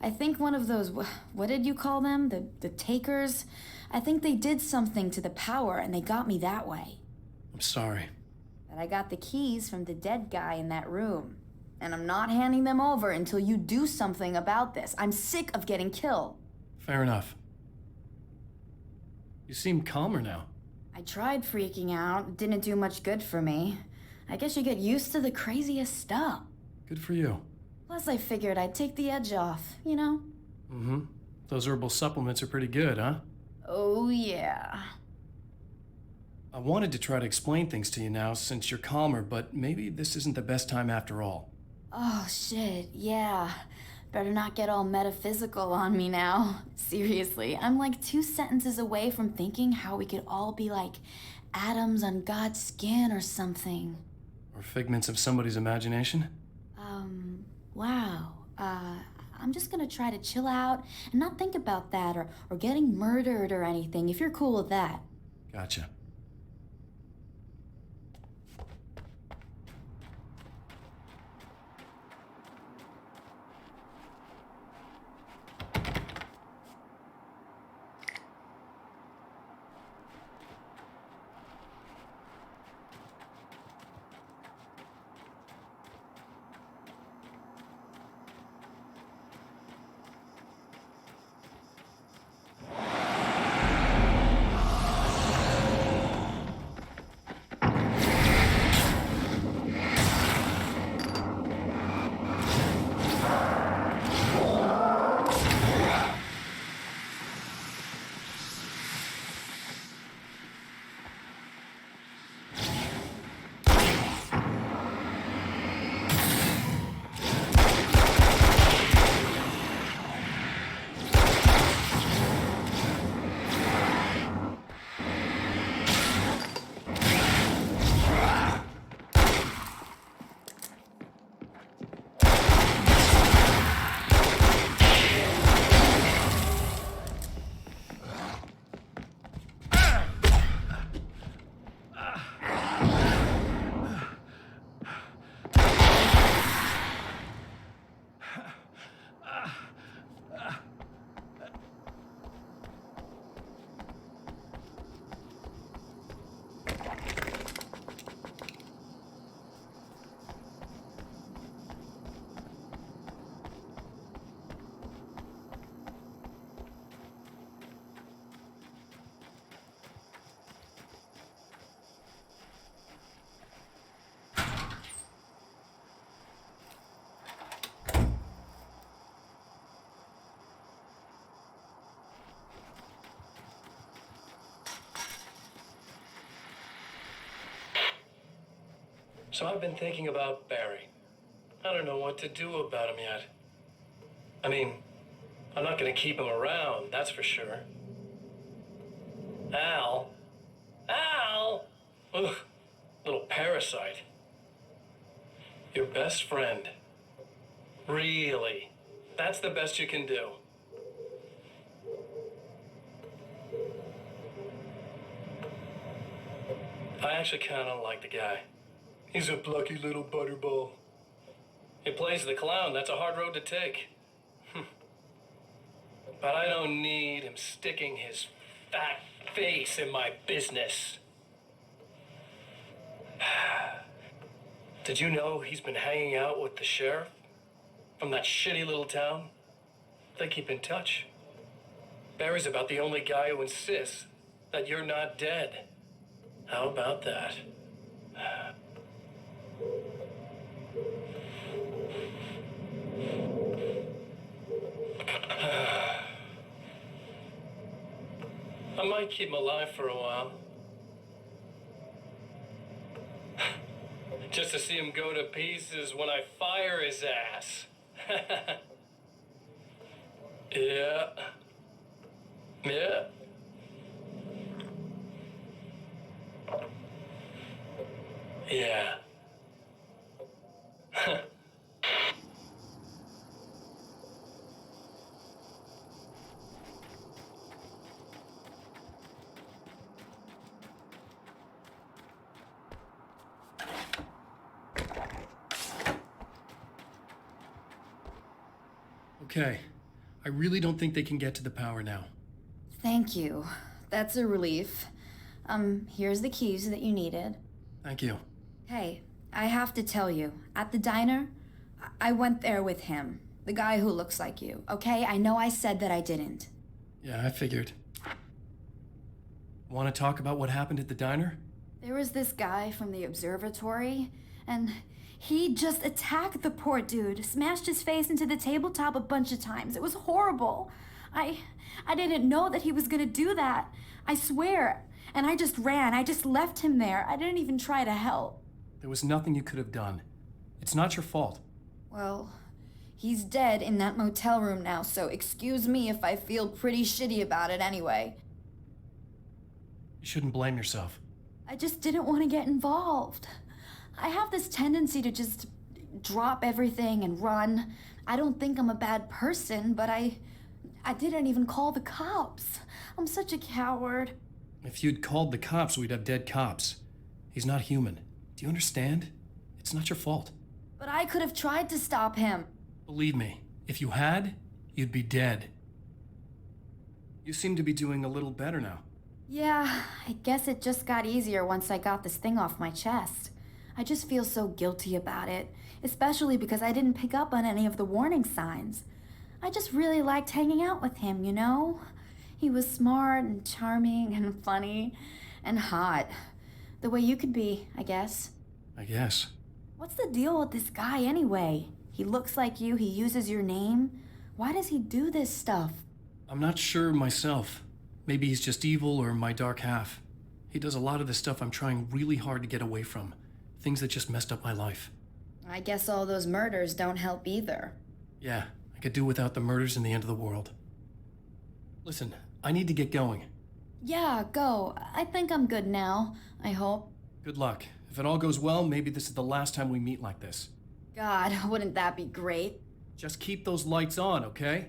I think one of those, what did you call them? The takers? I think they did something to the power and they got me that way. I'm sorry. But I got the keys from the dead guy in that room. And I'm not handing them over until you do something about this. I'm sick of getting killed. Fair enough. You seem calmer now. I tried freaking out. It didn't do much good for me. I guess you get used to the craziest stuff. Good for you. Plus, I figured I'd take the edge off, you know? Mm-hmm. Those herbal supplements are pretty good, huh? Oh, yeah. I wanted to try to explain things to you now since you're calmer, but maybe this isn't the best time after all. Oh, shit, yeah. Better not get all metaphysical on me now. Seriously, I'm like 2 sentences away from thinking how we could all be like atoms on God's skin or something. Or figments of somebody's imagination? Wow. I'm just gonna try to chill out and not think about that or getting murdered or anything, if you're cool with that. Gotcha. So I've been thinking about Barry. I don't know what to do about him yet. I mean, I'm not gonna keep him around, that's for sure. Al? Al! Ugh, little parasite. Your best friend. Really? That's the best you can do. I actually kind of like the guy. He's a plucky little butterball. He plays the clown. That's a hard road to take. But I don't need him sticking his fat face in my business. Did you know he's been hanging out with the sheriff from that shitty little town? They keep in touch. Barry's about the only guy who insists that you're not dead. How about that? I might keep him alive for a while. Just to see him go to pieces when I fire his ass. Yeah. Yeah. Yeah. Okay. I really don't think they can get to the power now. Thank you. That's a relief. Here's the keys that you needed. Thank you. Hey, I have to tell you, at the diner, I went there with him. The guy who looks like you, okay? I know I said that I didn't. Yeah, I figured. Want to talk about what happened at the diner? There was this guy from the observatory, and he just attacked the poor dude, smashed his face into the tabletop a bunch of times. It was horrible. I didn't know that he was gonna do that. I swear. And I just ran. I just left him there. I didn't even try to help. There was nothing you could have done. It's not your fault. Well, he's dead in that motel room now, so excuse me if I feel pretty shitty about it anyway. You shouldn't blame yourself. I just didn't want to get involved. I have this tendency to just drop everything and run. I don't think I'm a bad person, but I didn't even call the cops. I'm such a coward. If you'd called the cops, we'd have dead cops. He's not human. Do you understand? It's not your fault. But I could have tried to stop him. Believe me, if you had, you'd be dead. You seem to be doing a little better now. Yeah, I guess it just got easier once I got this thing off my chest. I just feel so guilty about it, especially because I didn't pick up on any of the warning signs. I just really liked hanging out with him, you know? He was smart and charming and funny and hot. The way you could be, I guess. I guess. What's the deal with this guy anyway? He looks like you, he uses your name. Why does he do this stuff? I'm not sure myself. Maybe he's just evil or my dark half. He does a lot of the stuff I'm trying really hard to get away from. Things that just messed up my life. I guess all those murders don't help either. Yeah, I could do without the murders and the end of the world. Listen, I need to get going. Yeah, go. I think I'm good now, I hope. Good luck. If it all goes well, maybe this is the last time we meet like this. God, wouldn't that be great? Just keep those lights on, okay?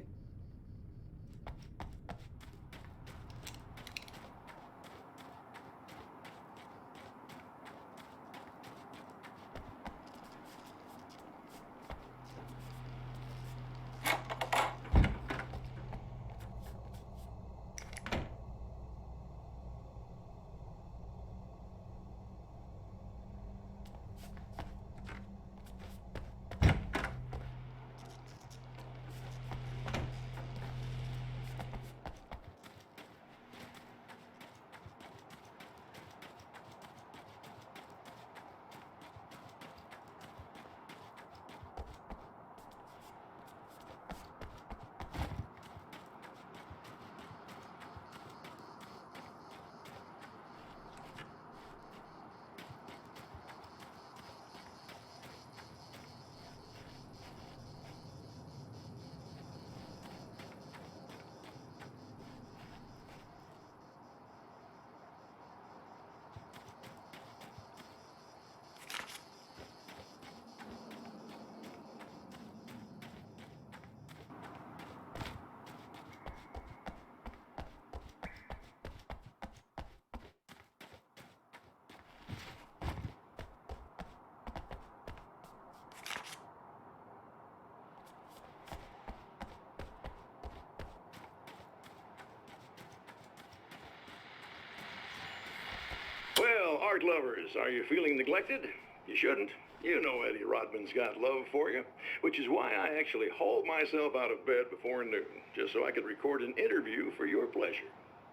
art lovers, are you feeling neglected? You shouldn't. You know Eddie Rodman's got love for you, which is why I actually hauled myself out of bed before noon, just so I could record an interview for your pleasure.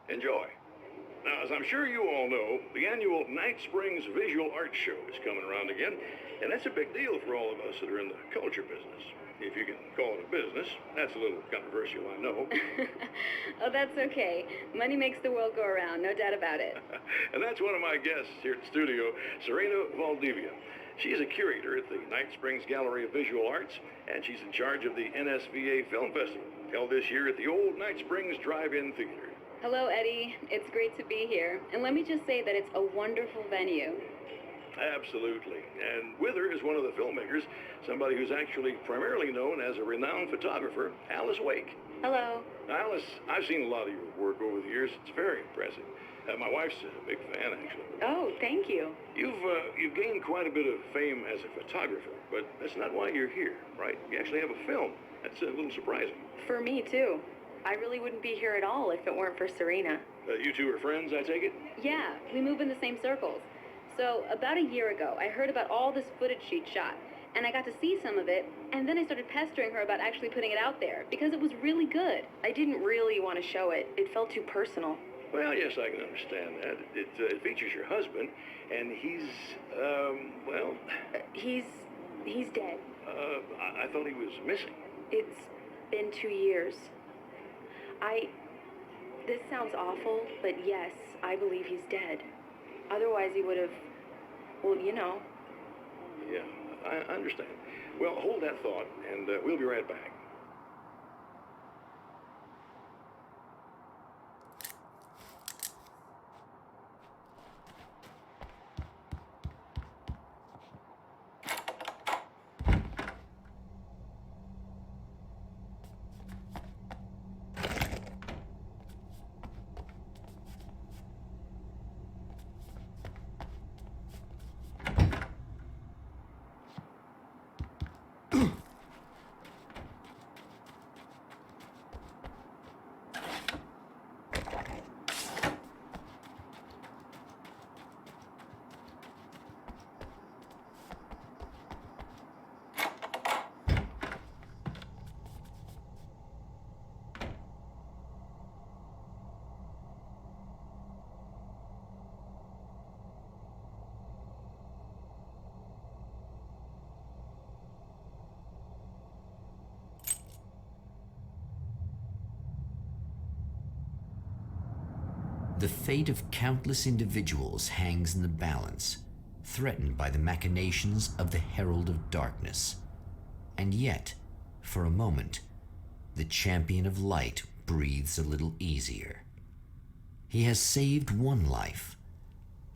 Enjoy. Now, as I'm sure you all know, the annual Night Springs Visual Art Show is coming around again, and that's a big deal for all of us that are in the culture business. If you can call it a business. That's a little controversial, I know. Oh, that's okay. Money makes the world go around, no doubt about it. And that's one of my guests here at the studio, Serena Valdivia. She's a curator at the Night Springs Gallery of Visual Arts, and she's in charge of the NSVA Film Festival, held this year at the old Night Springs Drive-In Theater. Hello, Eddie. It's great to be here. And let me just say that it's a wonderful venue. Absolutely. And with her is one of the filmmakers, somebody who's actually primarily known as a renowned photographer, Alice Wake. Hello. Alice, I've seen a lot of your work over the years. It's very impressive. My wife's a big fan, actually. Oh, thank you. You've gained quite a bit of fame as a photographer, but that's not why you're here, right? You actually have a film. That's a little surprising. For me, too. I really wouldn't be here at all if it weren't for Serena. You two are friends, I take it? Yeah, we move in the same circles. So, about a year ago, I heard about all this footage she'd shot, and I got to see some of it, and then I started pestering her about actually putting it out there, because it was really good. I didn't really want to show it. It felt too personal. Well, yes, I can understand that. It features your husband, and he's, well... He's dead. I thought he was missing. It's been 2 years. This sounds awful, but yes, I believe he's dead. Otherwise he would have, well, you know. Yeah, I understand. Well, hold that thought, and we'll be right back. The fate of countless individuals hangs in the balance, threatened by the machinations of the Herald of Darkness. And yet, for a moment, the champion of light breathes a little easier. He has saved one life.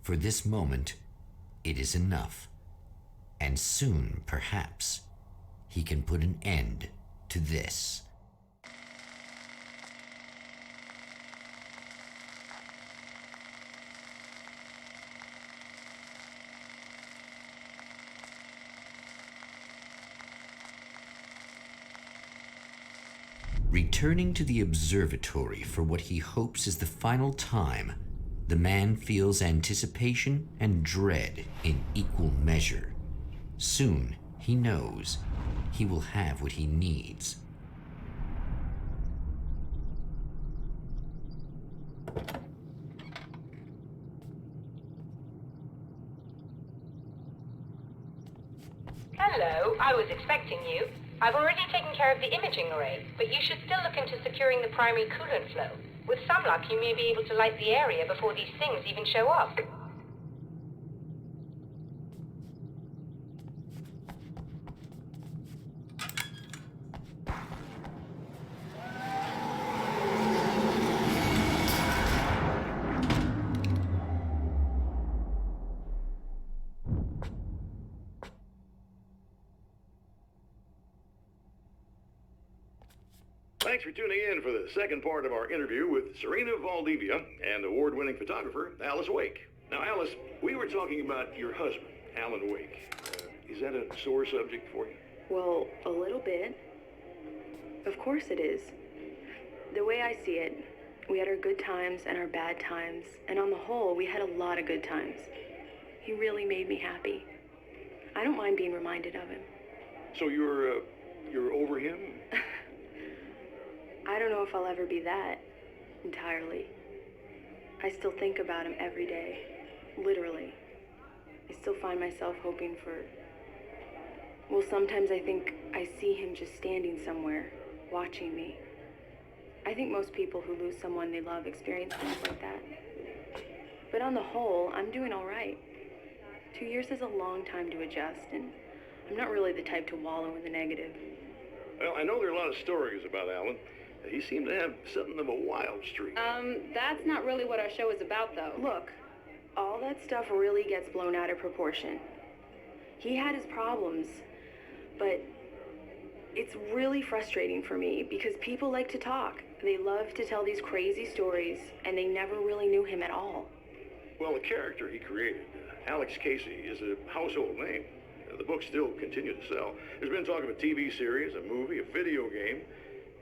For this moment, it is enough. And soon, perhaps, he can put an end to this. Returning to the observatory for what he hopes is the final time, the man feels anticipation and dread in equal measure. Soon, he knows, he will have what he needs. Hello, I was expecting you. I've already taken care of the imaging array, but you should still look into securing the primary coolant flow. With some luck, you may be able to light the area before these things even show up. Thanks for tuning in for the second part of our interview with Serena Valdivia and award-winning photographer Alice Wake. Now, Alice, we were talking about your husband, Alan Wake. Is that a sore subject for you? Well, a little bit. Of course it is. The way I see it, we had our good times and our bad times, and on the whole, we had a lot of good times. He really made me happy. I don't mind being reminded of him. So you're over him? I don't know if I'll ever be that, entirely. I still think about him every day, literally. I still find myself hoping for... Well, sometimes I think I see him just standing somewhere, watching me. I think most people who lose someone they love experience things like that. But on the whole, I'm doing all right. 2 years is a long time to adjust, and I'm not really the type to wallow in the negative. Well, I know there are a lot of stories about Alan. He seemed to have something of a wild streak. That's not really what our show is about, though. Look, all that stuff really gets blown out of proportion. He had his problems, but it's really frustrating for me because people like to talk. They love to tell these crazy stories, and they never really knew him at all. Well, the character he created, Alex Casey, is a household name. The books still continue to sell. There's been talk of a TV series, a movie, a video game.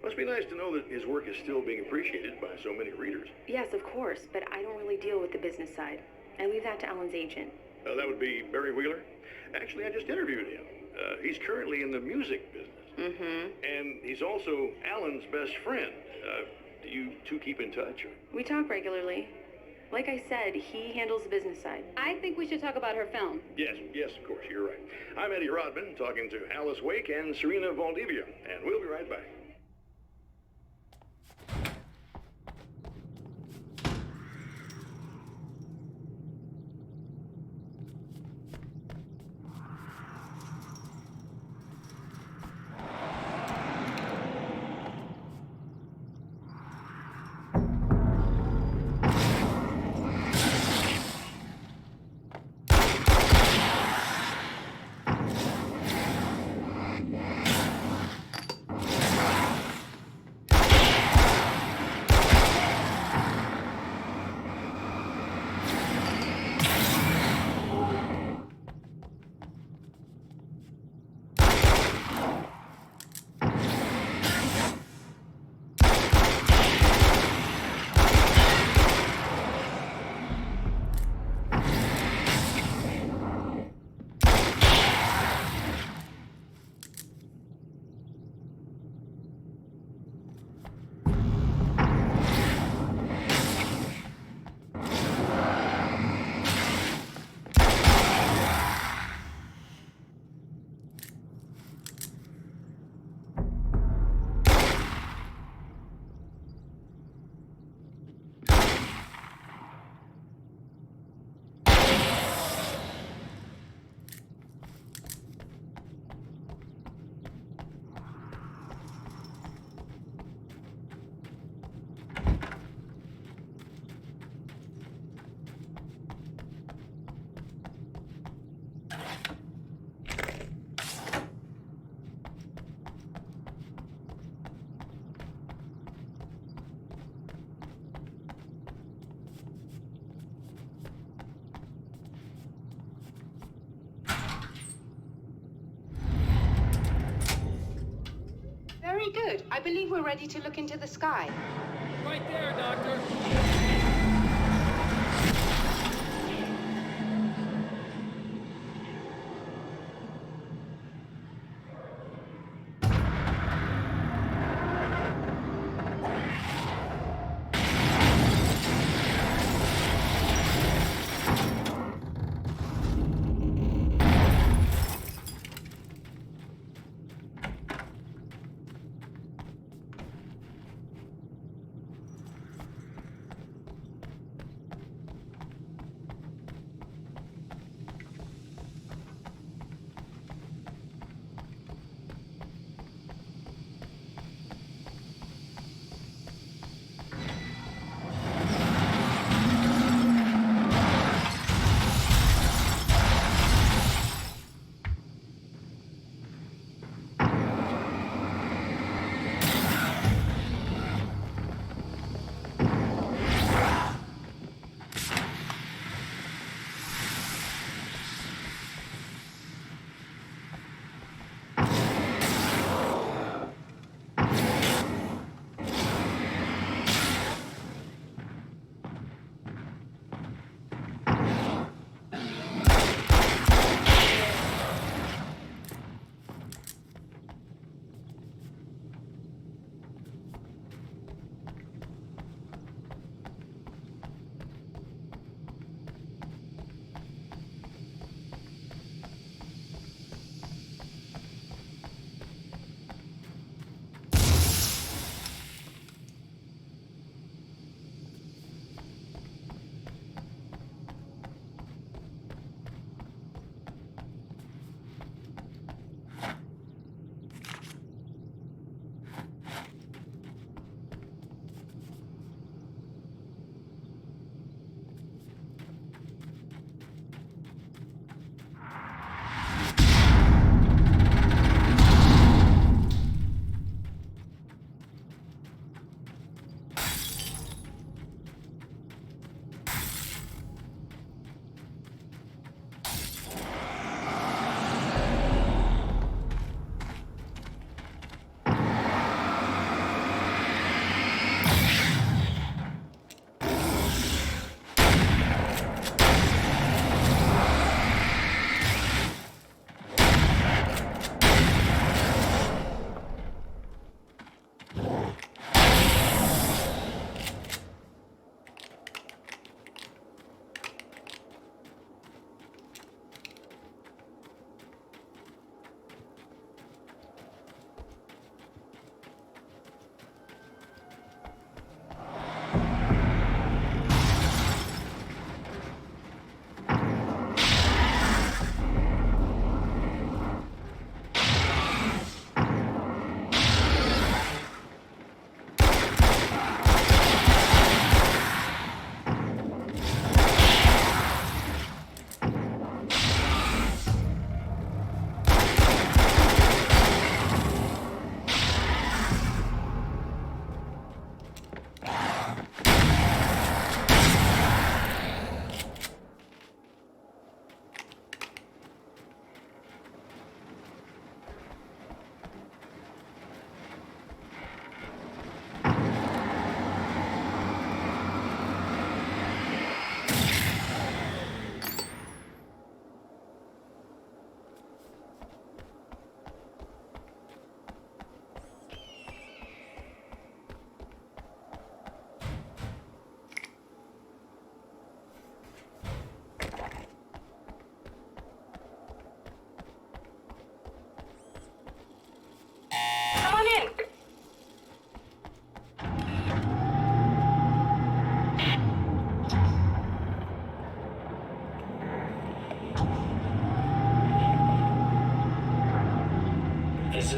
Must be nice to know that his work is still being appreciated by so many readers. Yes, of course, but I don't really deal with the business side. I leave that to Alan's agent. That would be Barry Wheeler. Actually, I just interviewed him. He's currently in the music business. Mm-hmm. And he's also Alan's best friend. Do you two keep in touch? We talk regularly. Like I said, he handles the business side. I think we should talk about her film. Yes, of course, you're right. I'm Eddie Rodman, talking to Alice Wake and Serena Valdivia, and we'll be right back. Very good. I believe we're ready to look into the sky. Right there, Doctor.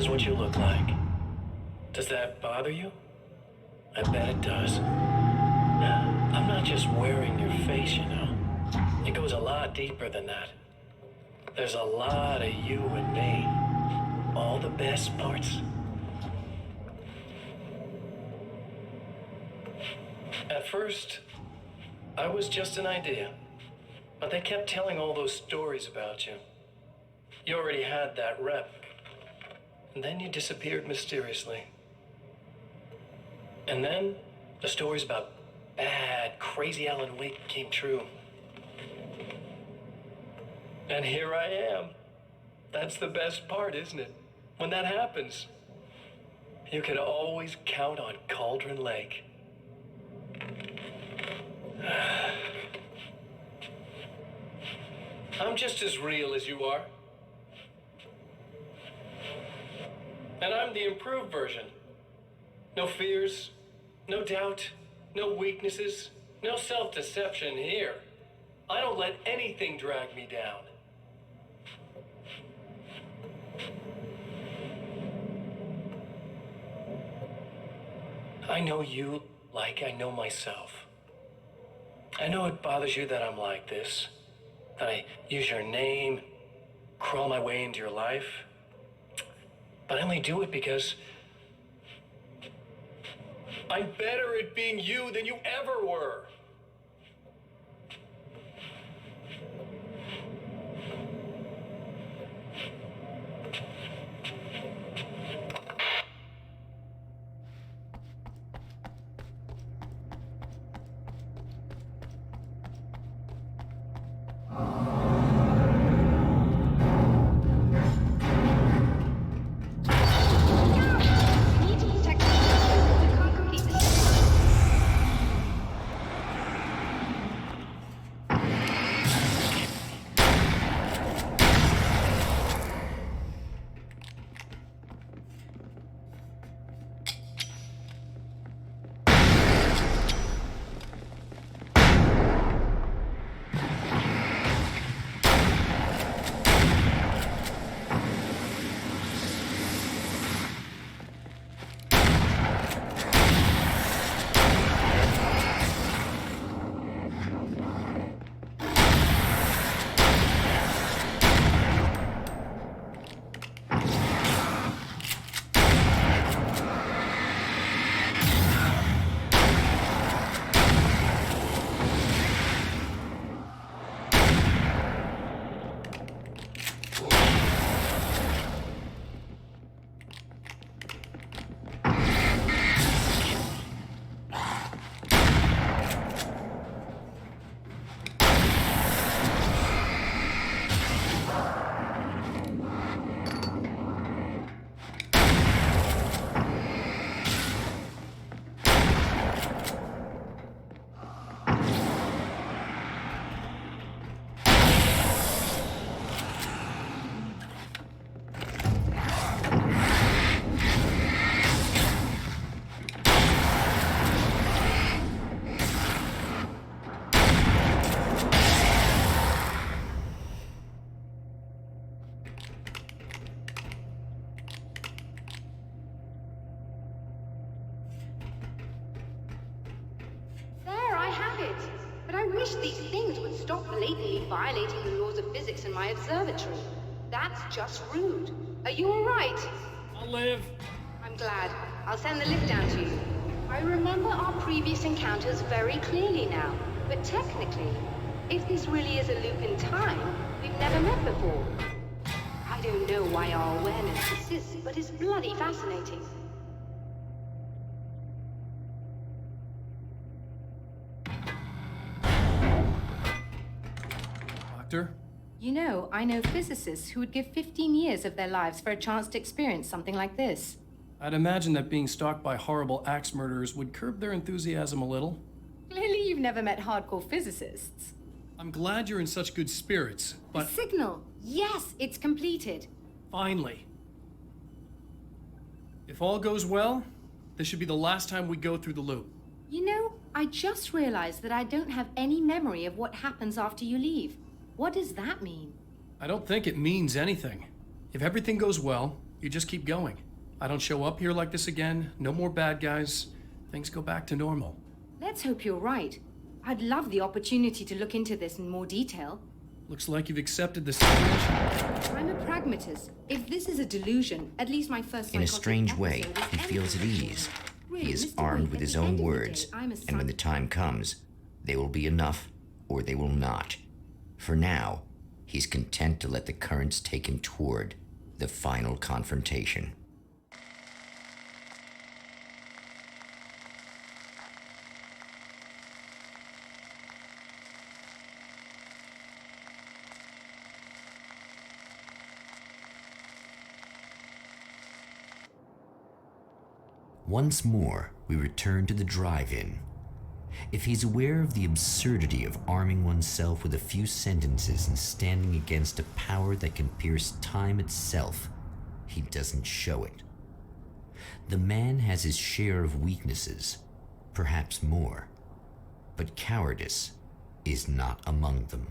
is what you look like. Does that bother you? I bet it does. I'm not just wearing your face, you know. It goes a lot deeper than that. There's a lot of you and me. All the best parts. At first, I was just an idea. But they kept telling all those stories about you. You already had that rep. And then you disappeared mysteriously. And then the stories about bad, crazy Alan Wake came true. And here I am. That's the best part, isn't it? When that happens, you can always count on Cauldron Lake. I'm just as real as you are. And I'm the improved version. No fears, no doubt, no weaknesses, no self-deception here. I don't let anything drag me down. I know you like I know myself. I know it bothers you that I'm like this. That I use your name, crawl my way into your life. But I only do it because I'm better at being you than you ever were. These things would stop blatantly violating the laws of physics in my observatory. That's just rude. Are you all right? I'll live. I'm glad. I'll send the lift down to you. I remember our previous encounters very clearly now, but technically, if this really is a loop in time, we've never met before. I don't know why our awareness persists, but it's bloody fascinating. You know, I know physicists who would give 15 years of their lives for a chance to experience something like this. I'd imagine that being stalked by horrible axe murderers would curb their enthusiasm a little. Clearly you've never met hardcore physicists. I'm glad you're in such good spirits, but... The signal! Yes, it's completed. Finally. If all goes well, this should be the last time we go through the loop. You know, I just realized that I don't have any memory of what happens after you leave. What does that mean? I don't think it means anything. If everything goes well, You just keep going. I don't show up here like this again. No more bad guys. Things go back to normal. Let's hope you're right. I'd love the opportunity to look into this in more detail. Looks like you've accepted the situation. I'm a pragmatist. If this is a delusion, at least my first In a psychotic strange way, episode was he feels at anything. ease. Really, He is Mr. armed Wade, with at his the own end of the words, day, I'm a and when the time comes, they will be enough or they will not. For now, he's content to let the currents take him toward the final confrontation. Once more, we return to the drive-in. If he's aware of the absurdity of arming oneself with a few sentences and standing against a power that can pierce time itself, he doesn't show it. The man has his share of weaknesses, perhaps more, but cowardice is not among them.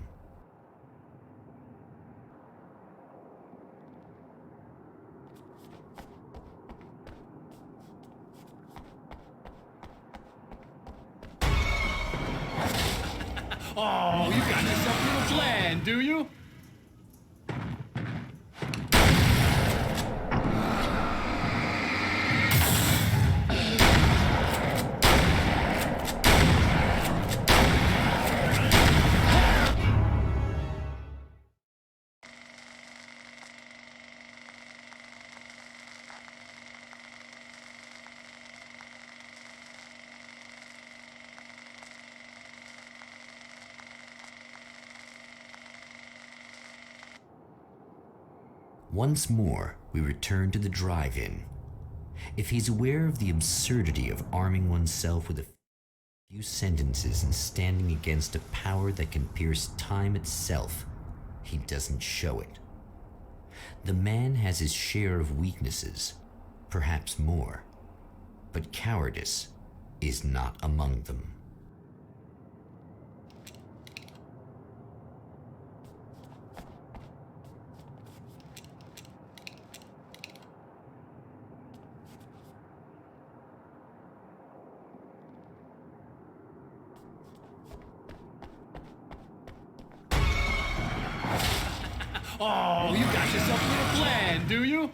Oh, you got yourself a little plan, do you? Once more, we return to the drive-in. If he's aware of the absurdity of arming oneself with a few sentences and standing against a power that can pierce time itself, he doesn't show it. The man has his share of weaknesses, perhaps more, but cowardice is not among them. Oh, you got yourself a little plan, do you?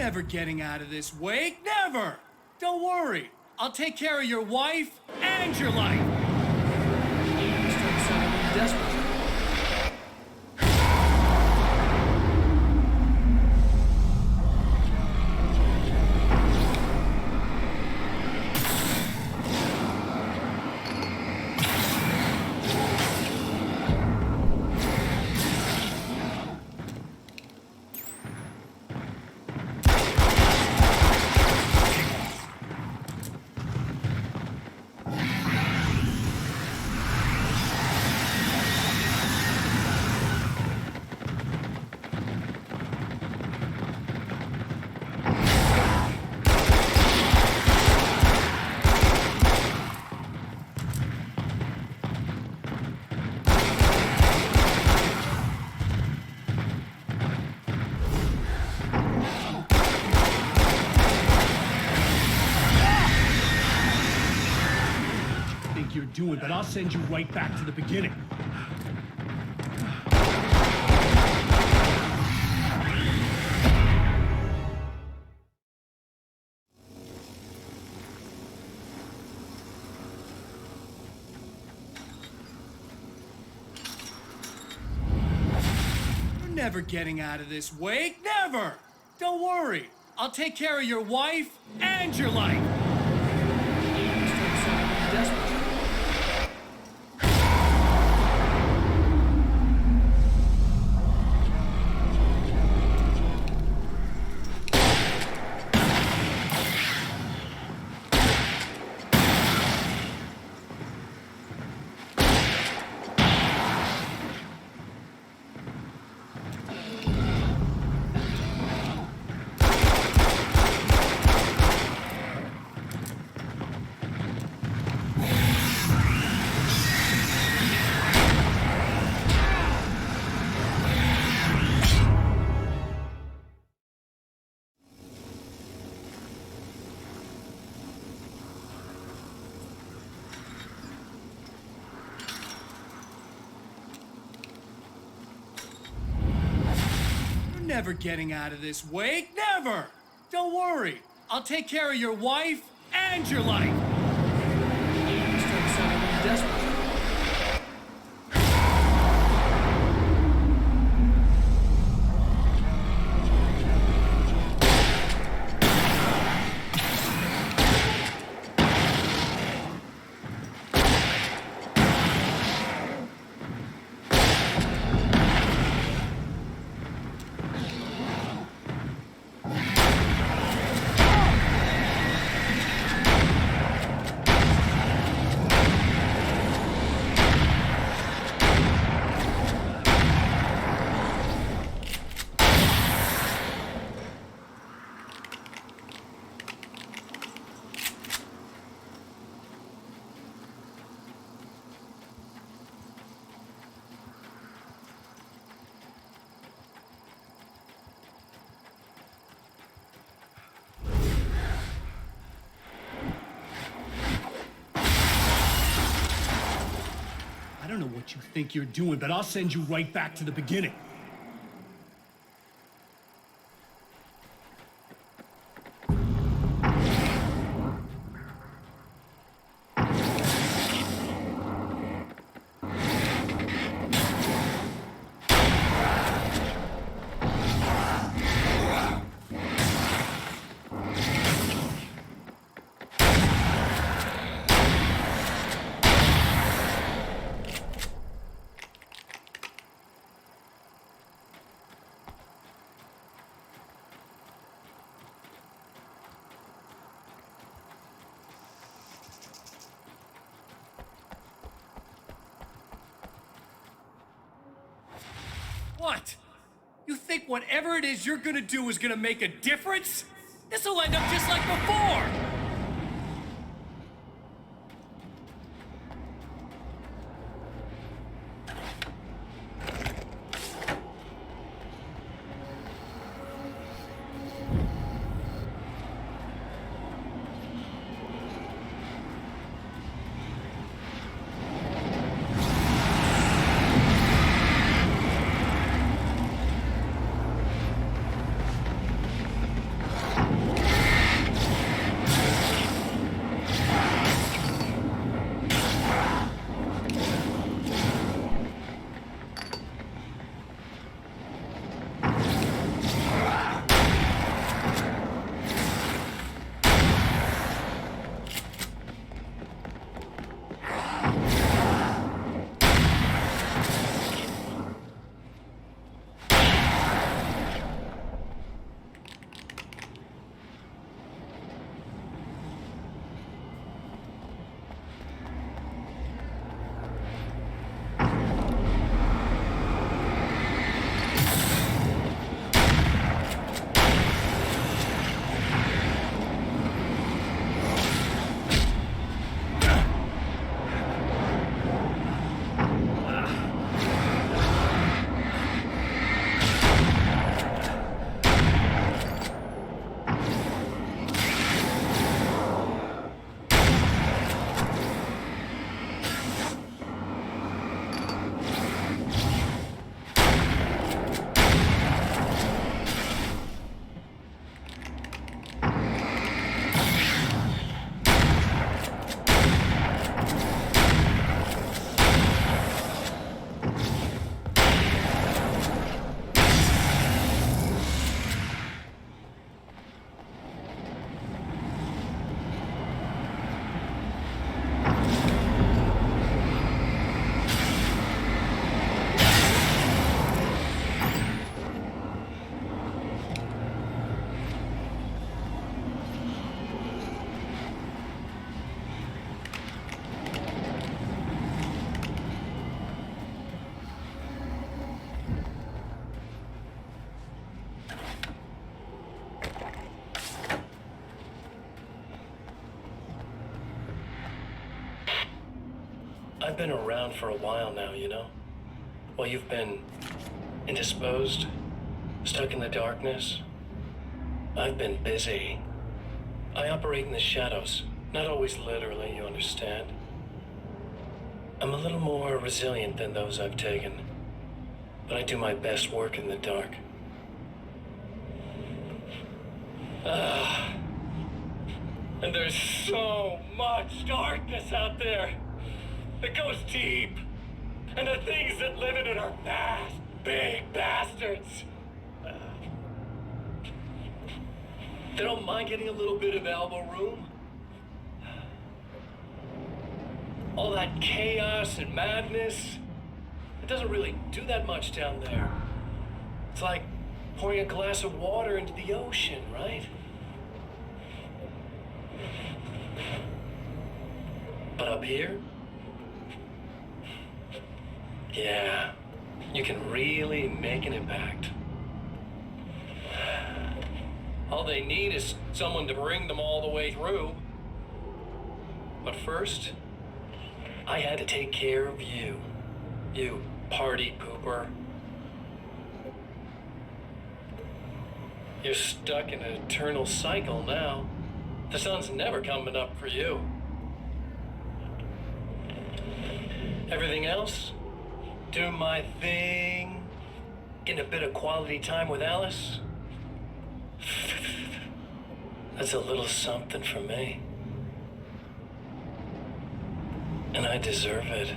never getting out of this, Wake. Never! Don't worry. I'll take care of your wife and your life. You're starting to sound a little desperate. You're doing, but I'll send you right back to the beginning. You're never getting out of this, Wake. Never! Don't worry. I'll take care of your wife and your life. You're starting to sound a little desperate. Never getting out of this, Wake. Never! Don't worry. I'll take care of your wife and your life. You're starting to sound a little desperate. I don't know what you think you're doing, but I'll send you right back to the beginning. What? You think whatever it is you're gonna do is gonna make a difference? This'll end up just like before! I've been around for a while now, you know? While you've been indisposed, stuck in the darkness, I've been busy. I operate in the shadows, not always literally, you understand? I'm a little more resilient than those I've taken, but I do my best work in the dark. And there's so much darkness out there that goes deep. And the things that live in it are vast, big bastards. They don't mind getting a little bit of elbow room. All that chaos and madness, it doesn't really do that much down there. It's like pouring a glass of water into the ocean, right? But up here, yeah, you can really make an impact. All they need is someone to bring them all the way through. But first, I had to take care of you. You party pooper. You're stuck in an eternal cycle now. The sun's never coming up for you. Everything else? Do my thing. Getting a bit of quality time with Alice. That's a little something for me. And I deserve it.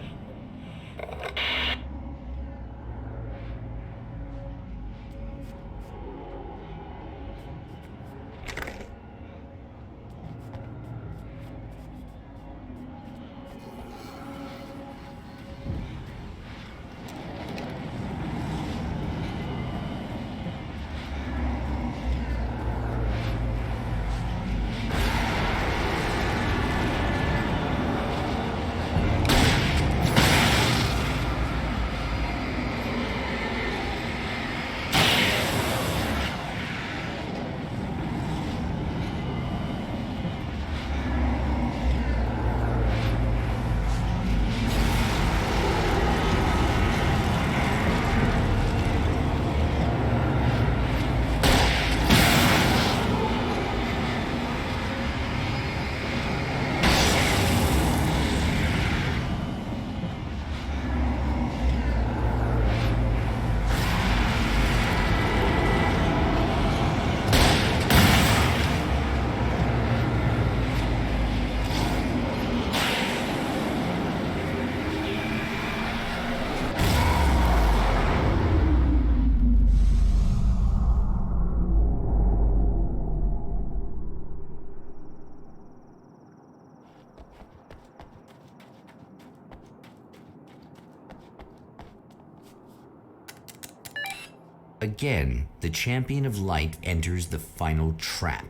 Again, the champion of light enters the final trap.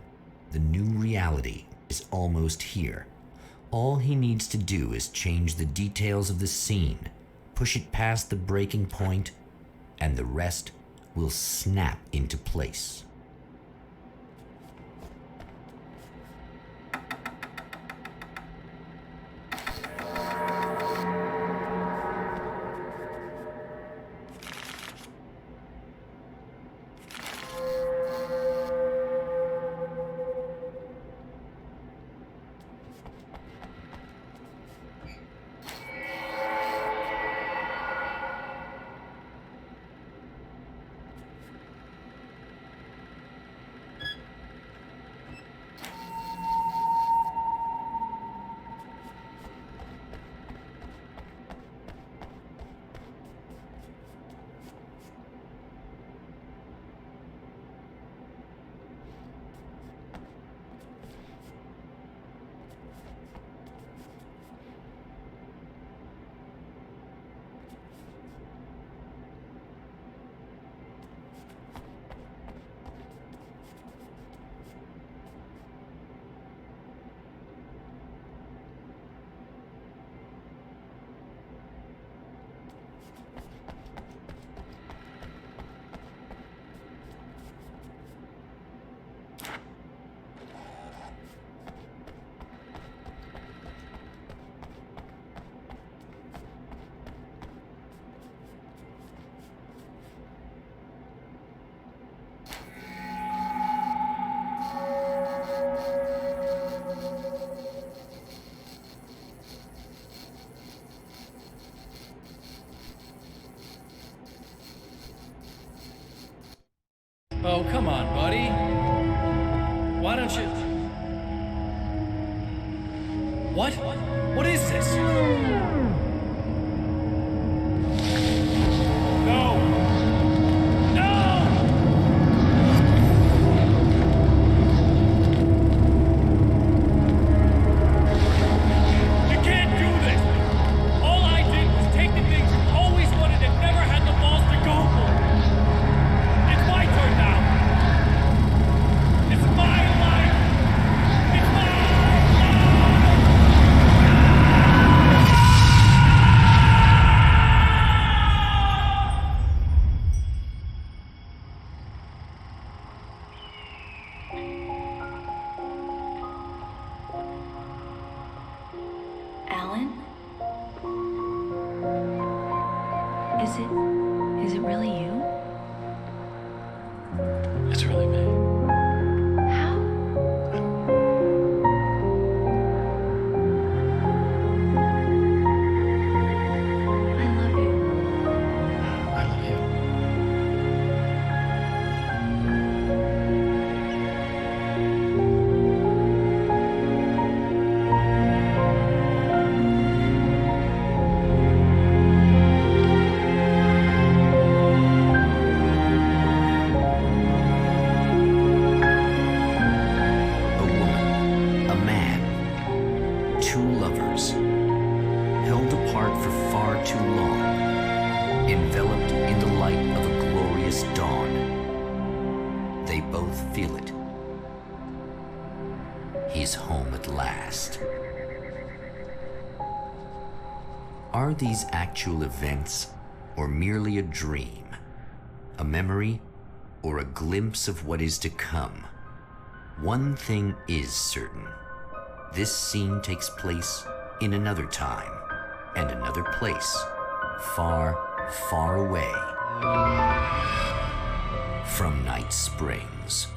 The new reality is almost here. All he needs to do is change the details of the scene, push it past the breaking point, and the rest will snap into place. Oh, come on, buddy. Why don't you... What? What is this? No! No! You can't do this! All I did was take the things you always wanted and never had the balls to go for. It's my turn now. It's my life. It's my life. Alan? Is it really you? It's really me. How? I love you. I love you. A woman, a man, two lovers, held apart for far too long, enveloped in the light of a glorious dawn. They both feel it. He's home at last. Are these actual events, or merely a dream? A memory, or a glimpse of what is to come? One thing is certain. This scene takes place in another time and another place, far, far away from Night Springs.